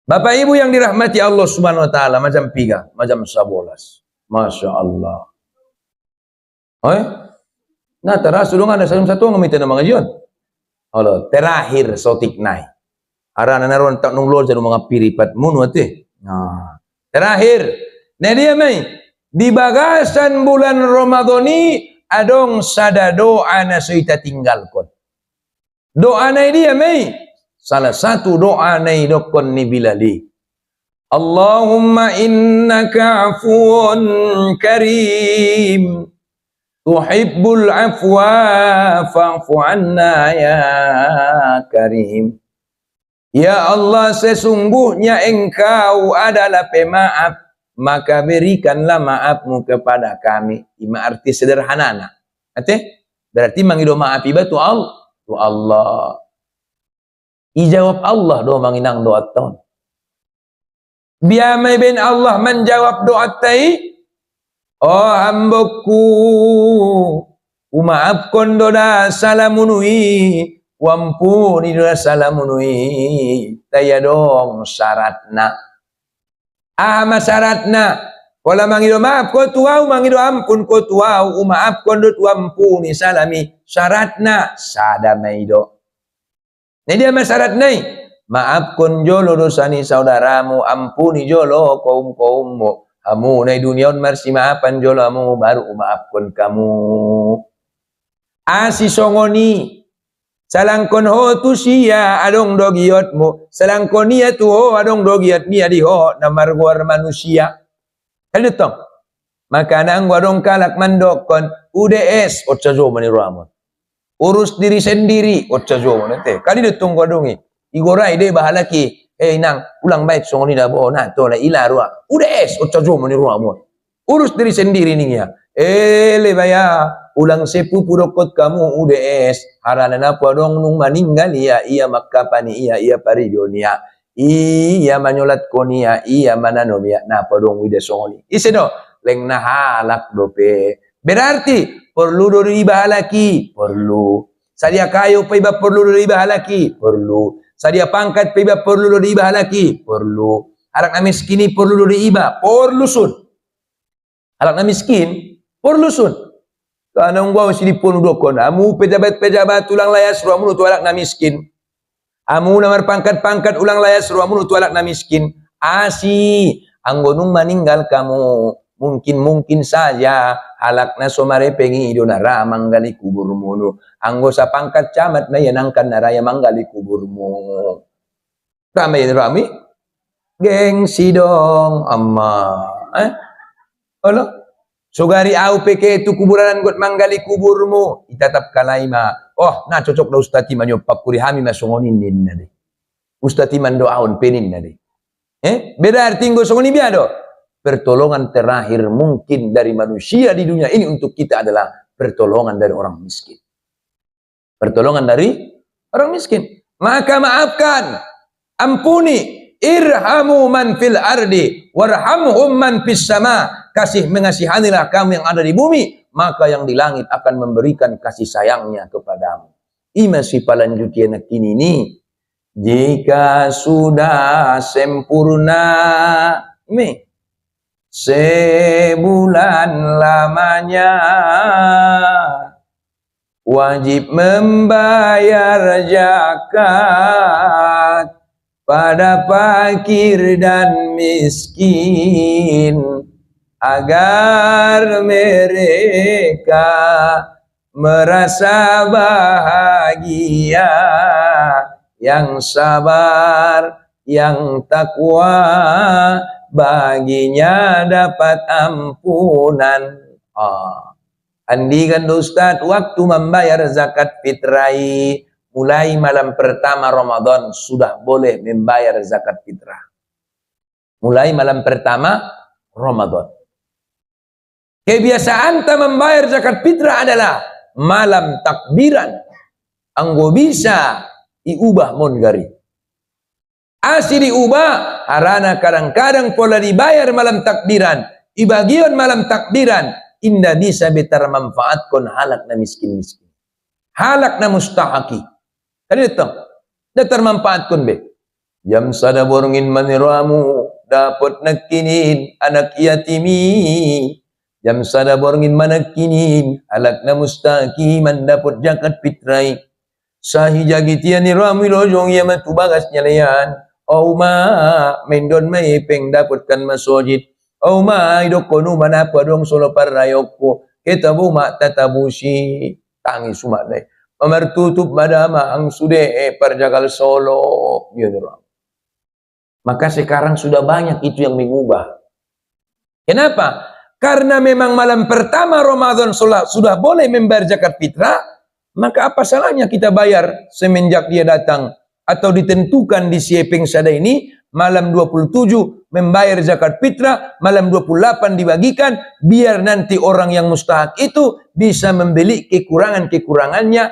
A: Bapak Ibu yang dirahmati Allah Subhanahu wa taala, macam 3, macam 11. Masya Allah. Nah, teras dulu ada satu ngamita na mga yun. Allah, terakhir sotik nai. Arana naron tak nunglo jadi mga piripat munu ate. Nah, terakhir. Nah dia mai di bagasan bulan Ramadhani adong sada doa na suita tinggalkan. Doa na dia mai salah satu doa na dokon ni Bilali. Allahumma innaka afuun karim. Tuhibbul afwa fa'fu anna ya karim. Ya Allah, sesungguhnya engkau adalah pemaaf, maka berikanlah maafmu kepada kami. Ima arti sederhana. Berarti mangido maaf iba tu Allah. Ijawab Allah do manginang doa tahun. Biamai bin Allah menjawab doa tai. Oh hambaku, umaafkan doa salamunui, wampuni doa salamunui. Taya dong syaratna. Syaratna. Wala mangido maaf ko tuau, mangido ampun ko tuau, umaafkan do wampuni salami. Syaratna sadamai do. Ini dia syarat nai. Maafkan jolo dosani saudaramu, ampuni jolo kaum-kaummu. Kamu na duniaon marsi maafan jolamu baru maafkan kamu. Asi songoni salangkon ho tu sia adong dogiotmu, salangkon niya tu ho adong dogiot niya di ho na marguar manusia. Kali tong maka nang wadong kalak mandokon UDS otsajo mani ramon. Urus diri sendiri otsajo mani. Kali detong wadongi igorai de bahalaki. Nang ulang baik songoni dah boh na to la ilarua. UDS otsajo mani ramon. Urus diri sendiri nih ya. Lebaya ulang sepu purokot kamu UDS. Harana apa dong nung meninggal ya ia makapani ia paridonia. Iya manyolat konia iya mananomia napa dong wida songoni. Ise do leng nahalak dope. Berarti perlu do riba halaki, perlu. Sadia kayu pa iba perlu do riba halaki, perlu. Sadia pangkat piba perlu do iba halaki, perlu. Anak na miskini perlu do iba, perlu sun. Anak na miskin perlu sun. Kanang bawa sini pun dokon, amu pejabat ulang layas ruamu tu anak na miskin. Amu namar pangkat ulang layas ruamu tu anak na miskin. Asi, anggonung meninggal kamu. Mungkin saja halakna somare pengi idona ramang gali kuburmu. Anggo sa pangkat camat na yanangkan na raya manggali kuburmu. Rami gengsi dong amma. Olo sugari au peke itu kuburan got manggali kuburmu itatap kalaima. Oh na cocok da ustati manyo papuri hami masongonin din nade. Ustati mando aon penin nade. Beda arti nggo songoni biado. Pertolongan terakhir mungkin dari manusia di dunia ini untuk kita adalah pertolongan dari orang miskin. Pertolongan dari orang miskin. Maka maafkan, ampuni, irhamu man fil ardi, warhamhum man fis sama. Mengasihanilah kamu yang ada di bumi, maka yang di langit akan memberikan kasih sayangnya kepadamu. Ima si palanjutian kini ini, jika sudah sempurna, sebulan lamanya wajib membayar zakat pada fakir dan miskin agar mereka merasa bahagia, yang sabar, yang takwa baginya dapat ampunan. Andikan Ustaz, waktu membayar zakat fitrai mulai malam pertama Ramadan sudah boleh membayar zakat fitrah. Mulai malam pertama Ramadan. Kebiasaan ta membayar zakat fitrah adalah malam takbiran. Anggo bisa iubah mongari. Asli diubah harana kadang-kadang pola dibayar malam takbiran. Ibagian malam takbiran indah bisa betar manfaat kon halak na miskin-miskin. Halak na mustahaki. Kan itu. Betar manfaat kon be. Jam sada borongin maniramu dapat nakinin anak yatimi. Jam sada borongin manakinin halak na mustahaki man dapat zakat fitrai. Sahi jagitian ni ramu lojong ya matubagas nyalayan. Oh ma mendon may peng dapatkan masojid. Oh ma idokonu manapa dong solo parayokku. Kita buma tatabusi tangi sumadai. Mamartutup madama ang sude parjagal solo. Yun ram. Maka sekarang sudah banyak itu yang mengubah. Kenapa? Karena memang malam pertama Ramadan sudah boleh membayar zakat fitrah. Maka apa salahnya kita bayar semenjak dia datang atau ditentukan di siepeng sada ini malam 27 membayar zakat fitrah, malam 28 dibagikan biar nanti orang yang mustahak itu bisa membeli kekurangan-kekurangannya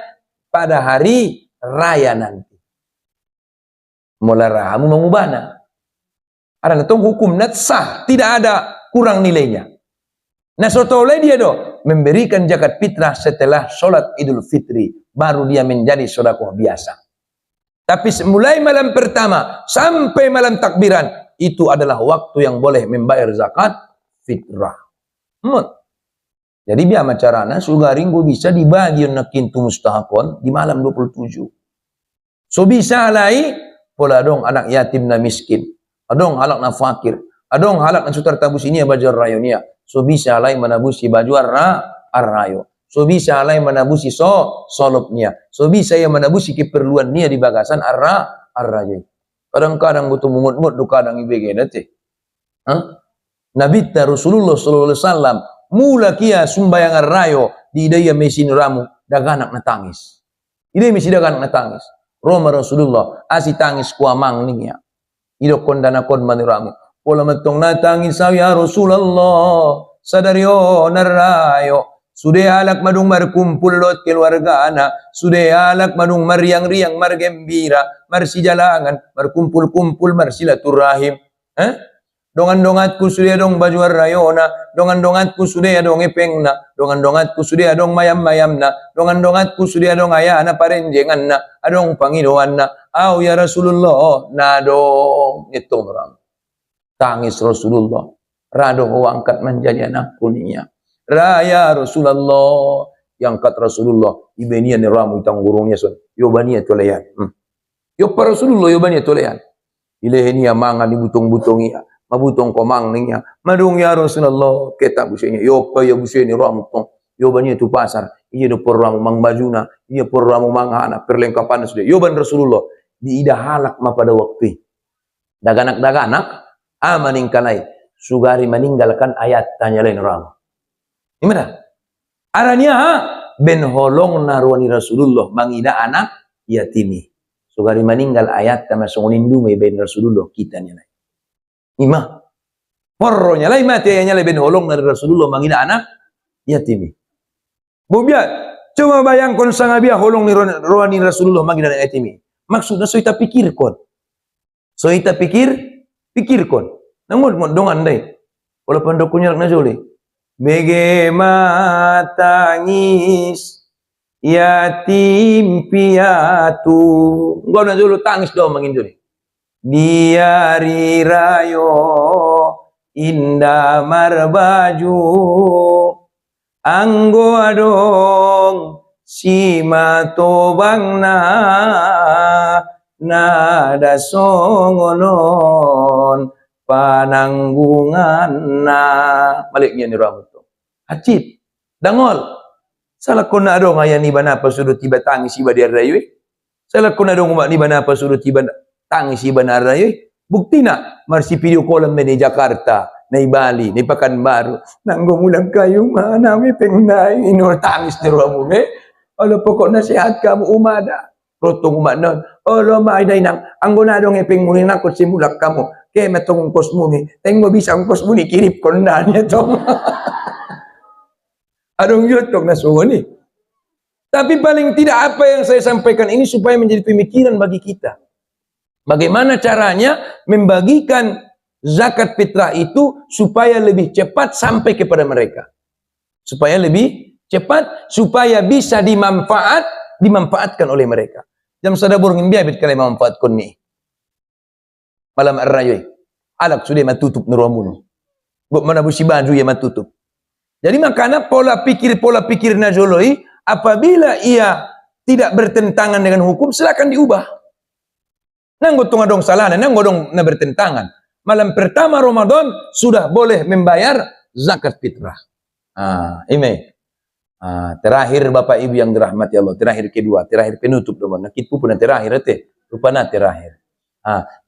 A: pada hari raya nanti. Mula rahamu mengubahna. Ada ngetong hukum sah, tidak ada kurang nilainya. Nah sotoleh dia do memberikan zakat fitrah setelah sholat Idul Fitri baru dia menjadi sedekah biasa. Tapi mulai malam pertama sampai malam takbiran itu adalah waktu yang boleh membayar zakat fitrah. Jadi biar macarana sugaring gue bisa dibagi nakintu mustahakon di malam 27. So bisa alai pola dong anak yatim na miskin, adong halak na fakir, adong halak na sutar tabus ini bajar rayonia. So bisa alai menabusi baju arrayo. So bisa alai menabusi solopnya. So bisa yang menabusi keperluan dia di bagasan arrayo. Kadang-kadang butuh mumut-mut du kadang ibege date. Nabi Rasulullah sallallahu alaihi wasallam mula kia sumbayang arrayo di idaya mesin ramu daganak na tangis. Ide mesi daganak na tangis. Roma Rasulullah asi tangis kuamang niya. Ido kondana kon maniramu. Pola metong natangin sa ya Rasulullah sadario narayo sudah alak madung markumpul lot keluarga anak sudah alak madung mariang-riang margembira marsijalangan markumpul-kumpul marsilaturahim dongan-dongatku sudah dong baju rayona dongan-dongatku sudah dong epengna dongan-dongatku sudah dong mayam-mayamna dongan-dongatku sudah dong ayana parenjenganna adong pangidoanna au ya Rasulullah nadong itu orang. Tangis Rasulullah. Rado angkat menjadi anak kunia. Raya Rasulullah. Yang kat Rasulullah. Ibenian ni ramu itang gurungnya son. Yobania tolehan. Yo pa Rasulullah yobania tolehan. Ilehenia mangan di butong-butong iya. Mabutong komang niya. Madung ya Rasulullah. Kita busenya. Yo pa ya busenya ramu tong. Yobania tu pasar. Iya do por ramu mang bajuna. Iya por ramu mang anak. Perlengkapan sudah. Yoban Rasulullah. Di ida halak ma pada waktu. Daganak-daganak. Amaning kalai sugari meninggalkan ayat tanya lain orang. Gimana? Aranya ben holong naruani Rasulullah mangida anak yatimi. Sugari meninggal ayat tama songonindu me ben Rasulullah kita nya lain. Ima. Porronya lain mati ayanya ben holong dari Rasulullah mangida anak yatimi. Bobia, coba bayangkan sangabia holong ni roani Rasulullah mangida anak yatimi. Maksudnya so kita pikirkan. So kita pikirkan. Namun dong andai. Kalau pendokunya nak najoli. Bagaimana tangis yatim piatu. Enggak najolo tangis dong mangin di hari rayo indah marbaju anggo adong si matobang nada songonon pananggungan maliknya ni ramu to acit dangol salah ko na adong ayan iba na pasudo tiba tangis iba di arayo salah ko na adong umak iba na pasudo tiba tangis iba na arayo bukti na marsi video call me di Jakarta Nai Bali, nai Pekanbaru. Nanggo mulang kayu mana mi pengnai inur tangis di ruang bumi. Alo pokok nasihat kamu umada. Rotong umat non. Alo mai dai nang anggona dong epeng muni nakut simulak kamu. Ke metong ungkos muni. Teng mo bisa ungkos muni kirip kondanya tong. Adong yotok na suwani. Tapi paling tidak apa yang saya sampaikan ini supaya menjadi pemikiran bagi kita. Bagaimana caranya membagikan zakat fitrah itu supaya lebih cepat sampai kepada mereka. Supaya lebih cepat, supaya bisa dimanfaatkan oleh mereka. Jam sada burungin biabit kali manfaatkan ni. Malam ar-rayoy. Alak sudah matutup nuramuno. Buk mana busi baju ya matutup. Jadi makanya pola pikir Najoloi, apabila ia tidak bertentangan dengan hukum, silakan diubah. Nanggo tunga dong salah, nanggo dong na bertentangan. Malam pertama Ramadan sudah boleh membayar zakat fitrah. Ini. Terakhir Bapak Ibu yang dirahmati Allah, terakhir kedua, terakhir penutup dong. Nakitpu pun terakhir teh, rupanya terakhir.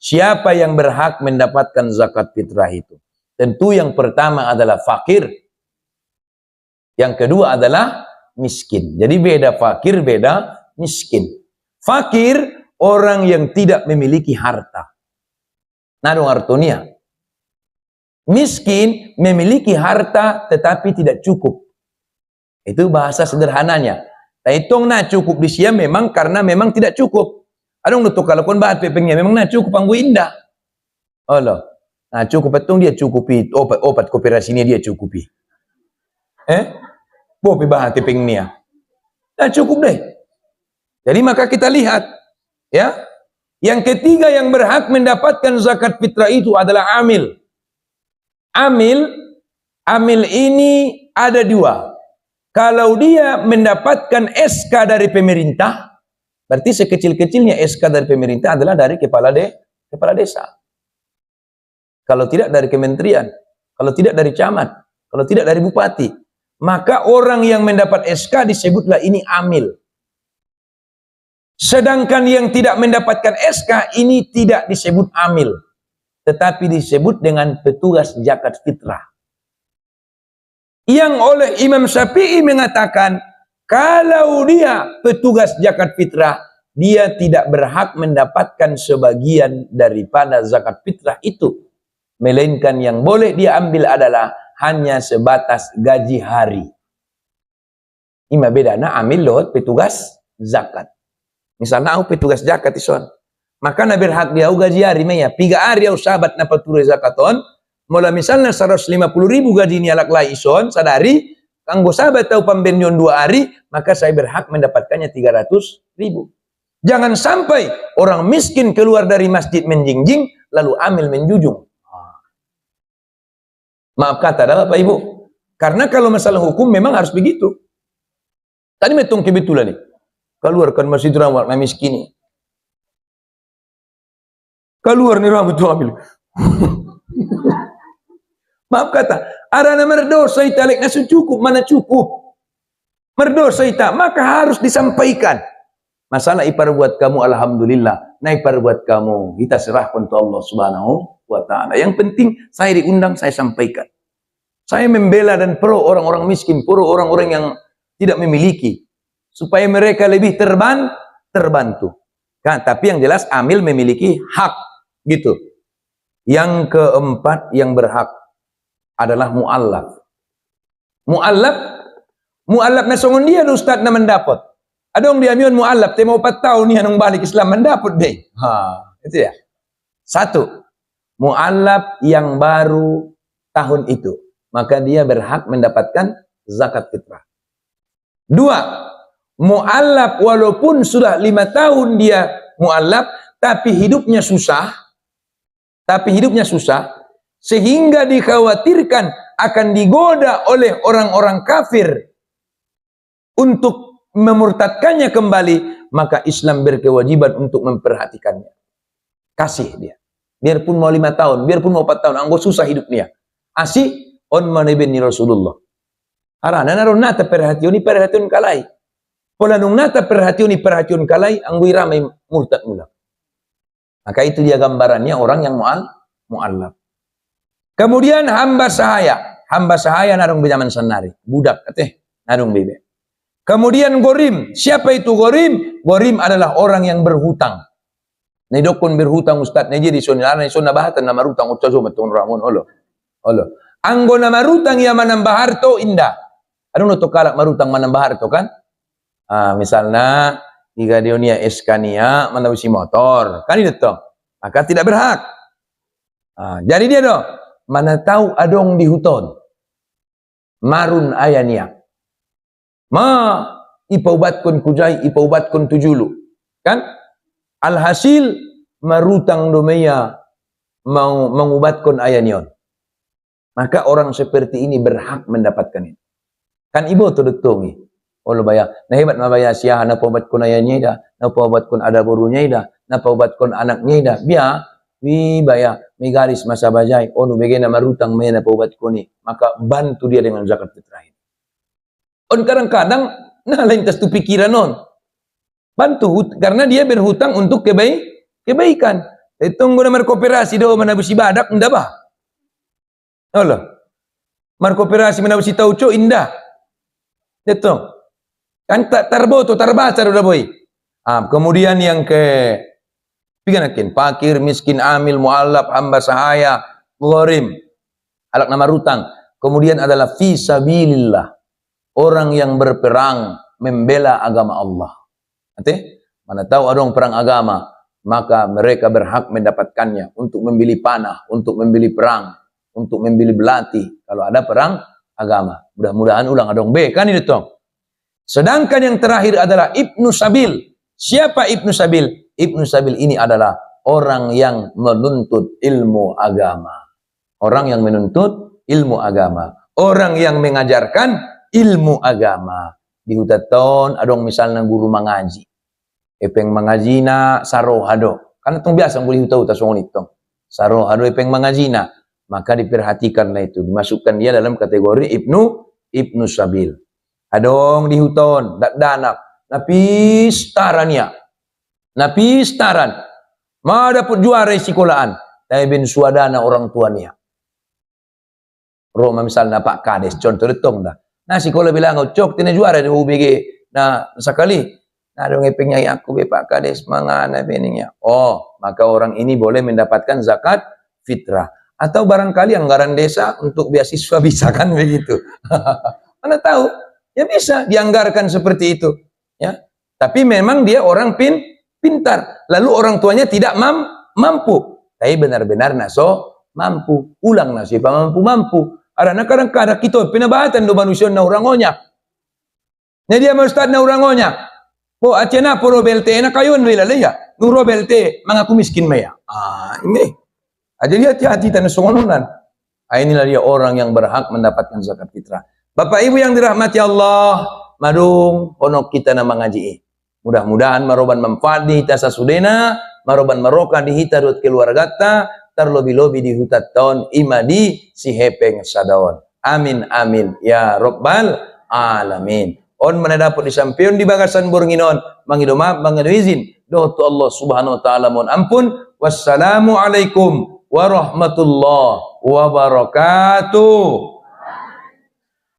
A: Siapa yang berhak mendapatkan zakat fitrah itu? Tentu yang pertama adalah fakir. Yang kedua adalah miskin. Jadi beda fakir, beda miskin. Fakir orang yang tidak memiliki harta. Nadong artonia. Miskin memiliki harta tetapi tidak cukup. Itu bahasa sederhananya. Taitong na cukup di sia memang karena memang tidak cukup. Adong nutuk kalau kon bahat pepengnya memang na cukup anggo indah. Allah. Nah cukup petong dia cukupi obat kooperasinya dia cukupi. Bopi bahat pepengnya. Nah cukup deh. Jadi maka kita lihat ya. Yang ketiga yang berhak mendapatkan zakat fitrah itu adalah amil. Amil ini ada dua. Kalau dia mendapatkan SK dari pemerintah, berarti sekecil-kecilnya SK dari pemerintah adalah dari kepala desa. Kalau tidak dari kementerian, kalau tidak dari camat, kalau tidak dari bupati, maka orang yang mendapat SK disebutlah ini amil. Sedangkan yang tidak mendapatkan SK ini tidak disebut amil, tetapi disebut dengan petugas zakat fitrah. Yang oleh Imam Syafi'i mengatakan, kalau dia petugas zakat fitrah, dia tidak berhak mendapatkan sebagian daripada zakat fitrah itu. Melainkan yang boleh dia ambil adalah hanya sebatas gaji hari. Ima bedana amil loh petugas zakat. Misalnya aku petugas zakat ison. Maka na berhak dia gaji hari maya. 3 hari aku sahabat na pature zakaton. Mula misalnya 150.000 gaji ni alak lai ison sadari. Kanggo sahabat tahu pembenyon 2 hari. Maka saya berhak mendapatkannya 300.000. Jangan sampai orang miskin keluar dari masjid menjingjing. Lalu amil menjujung. Maaf kata dah Bapak Ibu. Karena kalau masalah hukum memang harus begitu. Tadi metung kebetulan nih. Keluarkan masjid rawat na miskin. Keluar nih rambut tu ambil. Maaf kata, arana merdosa ita lek nasu cukup, mana cukup. Merdosa ita, maka harus disampaikan. Masalah ipar buat kamu, alhamdulillah. Nah ipar buat kamu, kita serahkan ke Allah Subhanahu wa ta'ala. Yang penting, saya diundang, saya sampaikan. Saya membela dan pro orang-orang miskin, pro orang-orang yang tidak memiliki. Supaya mereka lebih terbantu. Kan? Tapi yang jelas, amil memiliki hak. Gitu. Yang keempat yang berhak adalah mu'allaf. Mu'allaf na songon dia ustaz na mendapat. Adong dia mion mu'allaf te mau 4 tahun ni anong balik Islam mendapat deh. Itu ya. 1. Mu'allaf yang baru tahun itu, maka dia berhak mendapatkan zakat fitrah. 2. Mu'allaf walaupun sudah 5 tahun dia mu'allaf tapi hidupnya susah sehingga dikhawatirkan akan digoda oleh orang-orang kafir untuk memurtadkannya kembali, maka Islam berkewajiban untuk memperhatikannya. Kasih dia. Biarpun mau 5 tahun, biarpun mau 4 tahun, anggo susah hidupnya. Asih on manibni Rasulullah. Arana naron nata perhatiuni kalai. Pola nung nata perhatiuni kalai, anggo ramai murtad mula. Maka itu dia gambarannya orang yang mu'allaf. Kemudian hamba sahaya narung bejaman senari, budak kateh narung bebe. Kemudian gorim, siapa itu gorim? Gorim adalah orang yang berhutang. Nedokun berhutang ustaz, neji di sona bahatan nama rutang utazo matun ramun olo. Anggo nama rutang ya manambah harto indah. Anu to kalak marutang manambah harto kan? Misalnya jika dionia eskania manabusi motor, kan itu toh. Maka tidak berhak. Jadi dia doh, mana tahu adong di huton. Marun ayania. Ipaubatkon kujai, ipaubatkon tujulu. Kan? Alhasil marutang domeya mau mengubatkon ayanion. Maka orang seperti ini berhak mendapatkan itu. Kan ibu tu detongi. Olo baya, nah hebat mabaya siah na paubatkon ayanya ida, na paubatkon ada burunya ida, na paubatkon anaknya ida. Biar wi baya migaris masa bajai, onu begena marutang mena paubatkon ni. Maka bantu dia dengan zakat fitrah. On kadang-kadang nah lain tas tu pikiran non. Bantu karena dia berhutang untuk kebaikan. Tunggu nomor kooperasi do manabusi badak indah bah. Allah. Mar kooperasi manabusi tauco indah. Itu. Kan tak tarboto tarbaca do boy. Kemudian yang ke piganakin fakir, miskin, amil, muallaf, hamba sahaya, gharim. Alak nama rutang. Kemudian adalah fi sabilillah. Orang yang berperang membela agama Allah. Nanti, mana tahu ada orang perang agama, maka mereka berhak mendapatkannya untuk membeli panah, untuk membeli perang, untuk membeli belati. Kalau ada perang agama, mudah-mudahan ulang adong B, kan itu toh. Sedangkan yang terakhir adalah Ibnu Sabil. Siapa Ibnu Sabil? Ibnu Sabil ini adalah orang yang menuntut ilmu agama. Orang yang menuntut ilmu agama. Orang yang mengajarkan ilmu agama. Di hutaton adong misalnya guru mengaji. Epeng mangajina sarohado. Karena itu biasa boleh huta-huta soal itu. Sarohado epeng mangajina. Maka diperhatikanlah itu. Dimasukkan dia dalam kategori Ibnu Sabil. Adong di huton, danak. Napistarannya. Napistaran. Ma dapat juara sekolahan. Tapi bin suadana orang tuanya. Roma misalnya Pak Kades. Contoh detong dah. Nah, sekolah bilang, cok, tina juara di UBG. Nah, sekali. Nah, dong epengnya aku be Pak Kades, mangana beningnya. Oh, maka orang ini boleh mendapatkan zakat fitrah. Atau barangkali anggaran desa untuk beasiswa bisa kan begitu. Mana tahu? Ya bisa dianggarkan seperti itu. Ya, tapi memang dia orang pintar. Lalu orang tuanya tidak mampu. Tapi benar-benar naso mampu. Ulang nasi mampu. Karena kadang-kadang kita pinabatan do manusia na orang onyak. Nya dia ustad na orang onyak. Po acena puro belte na kayon wilalaya. Nuro belte mga kumiskin maya. Ini. Jadi hati-hati tan songonan. Inilah dia orang yang berhak mendapatkan zakat fitrah. Bapak Ibu yang dirahmati Allah, madung ponok kita na mengaji. Mudah-mudahan maroban manfaat di hita sasudena, maroban maroka di hita dot keluargata, terlobi-lobi di hutat tahun imadi si hepeng sadaon. Amin amin ya Rabbal alamin. On mana dapat disampion di bagasan burnginon mangidomap mangidoizin doa Allah Subhanahu wa taala mohon ampun. Wassalamu alaikum warahmatullahi wabarakatuh.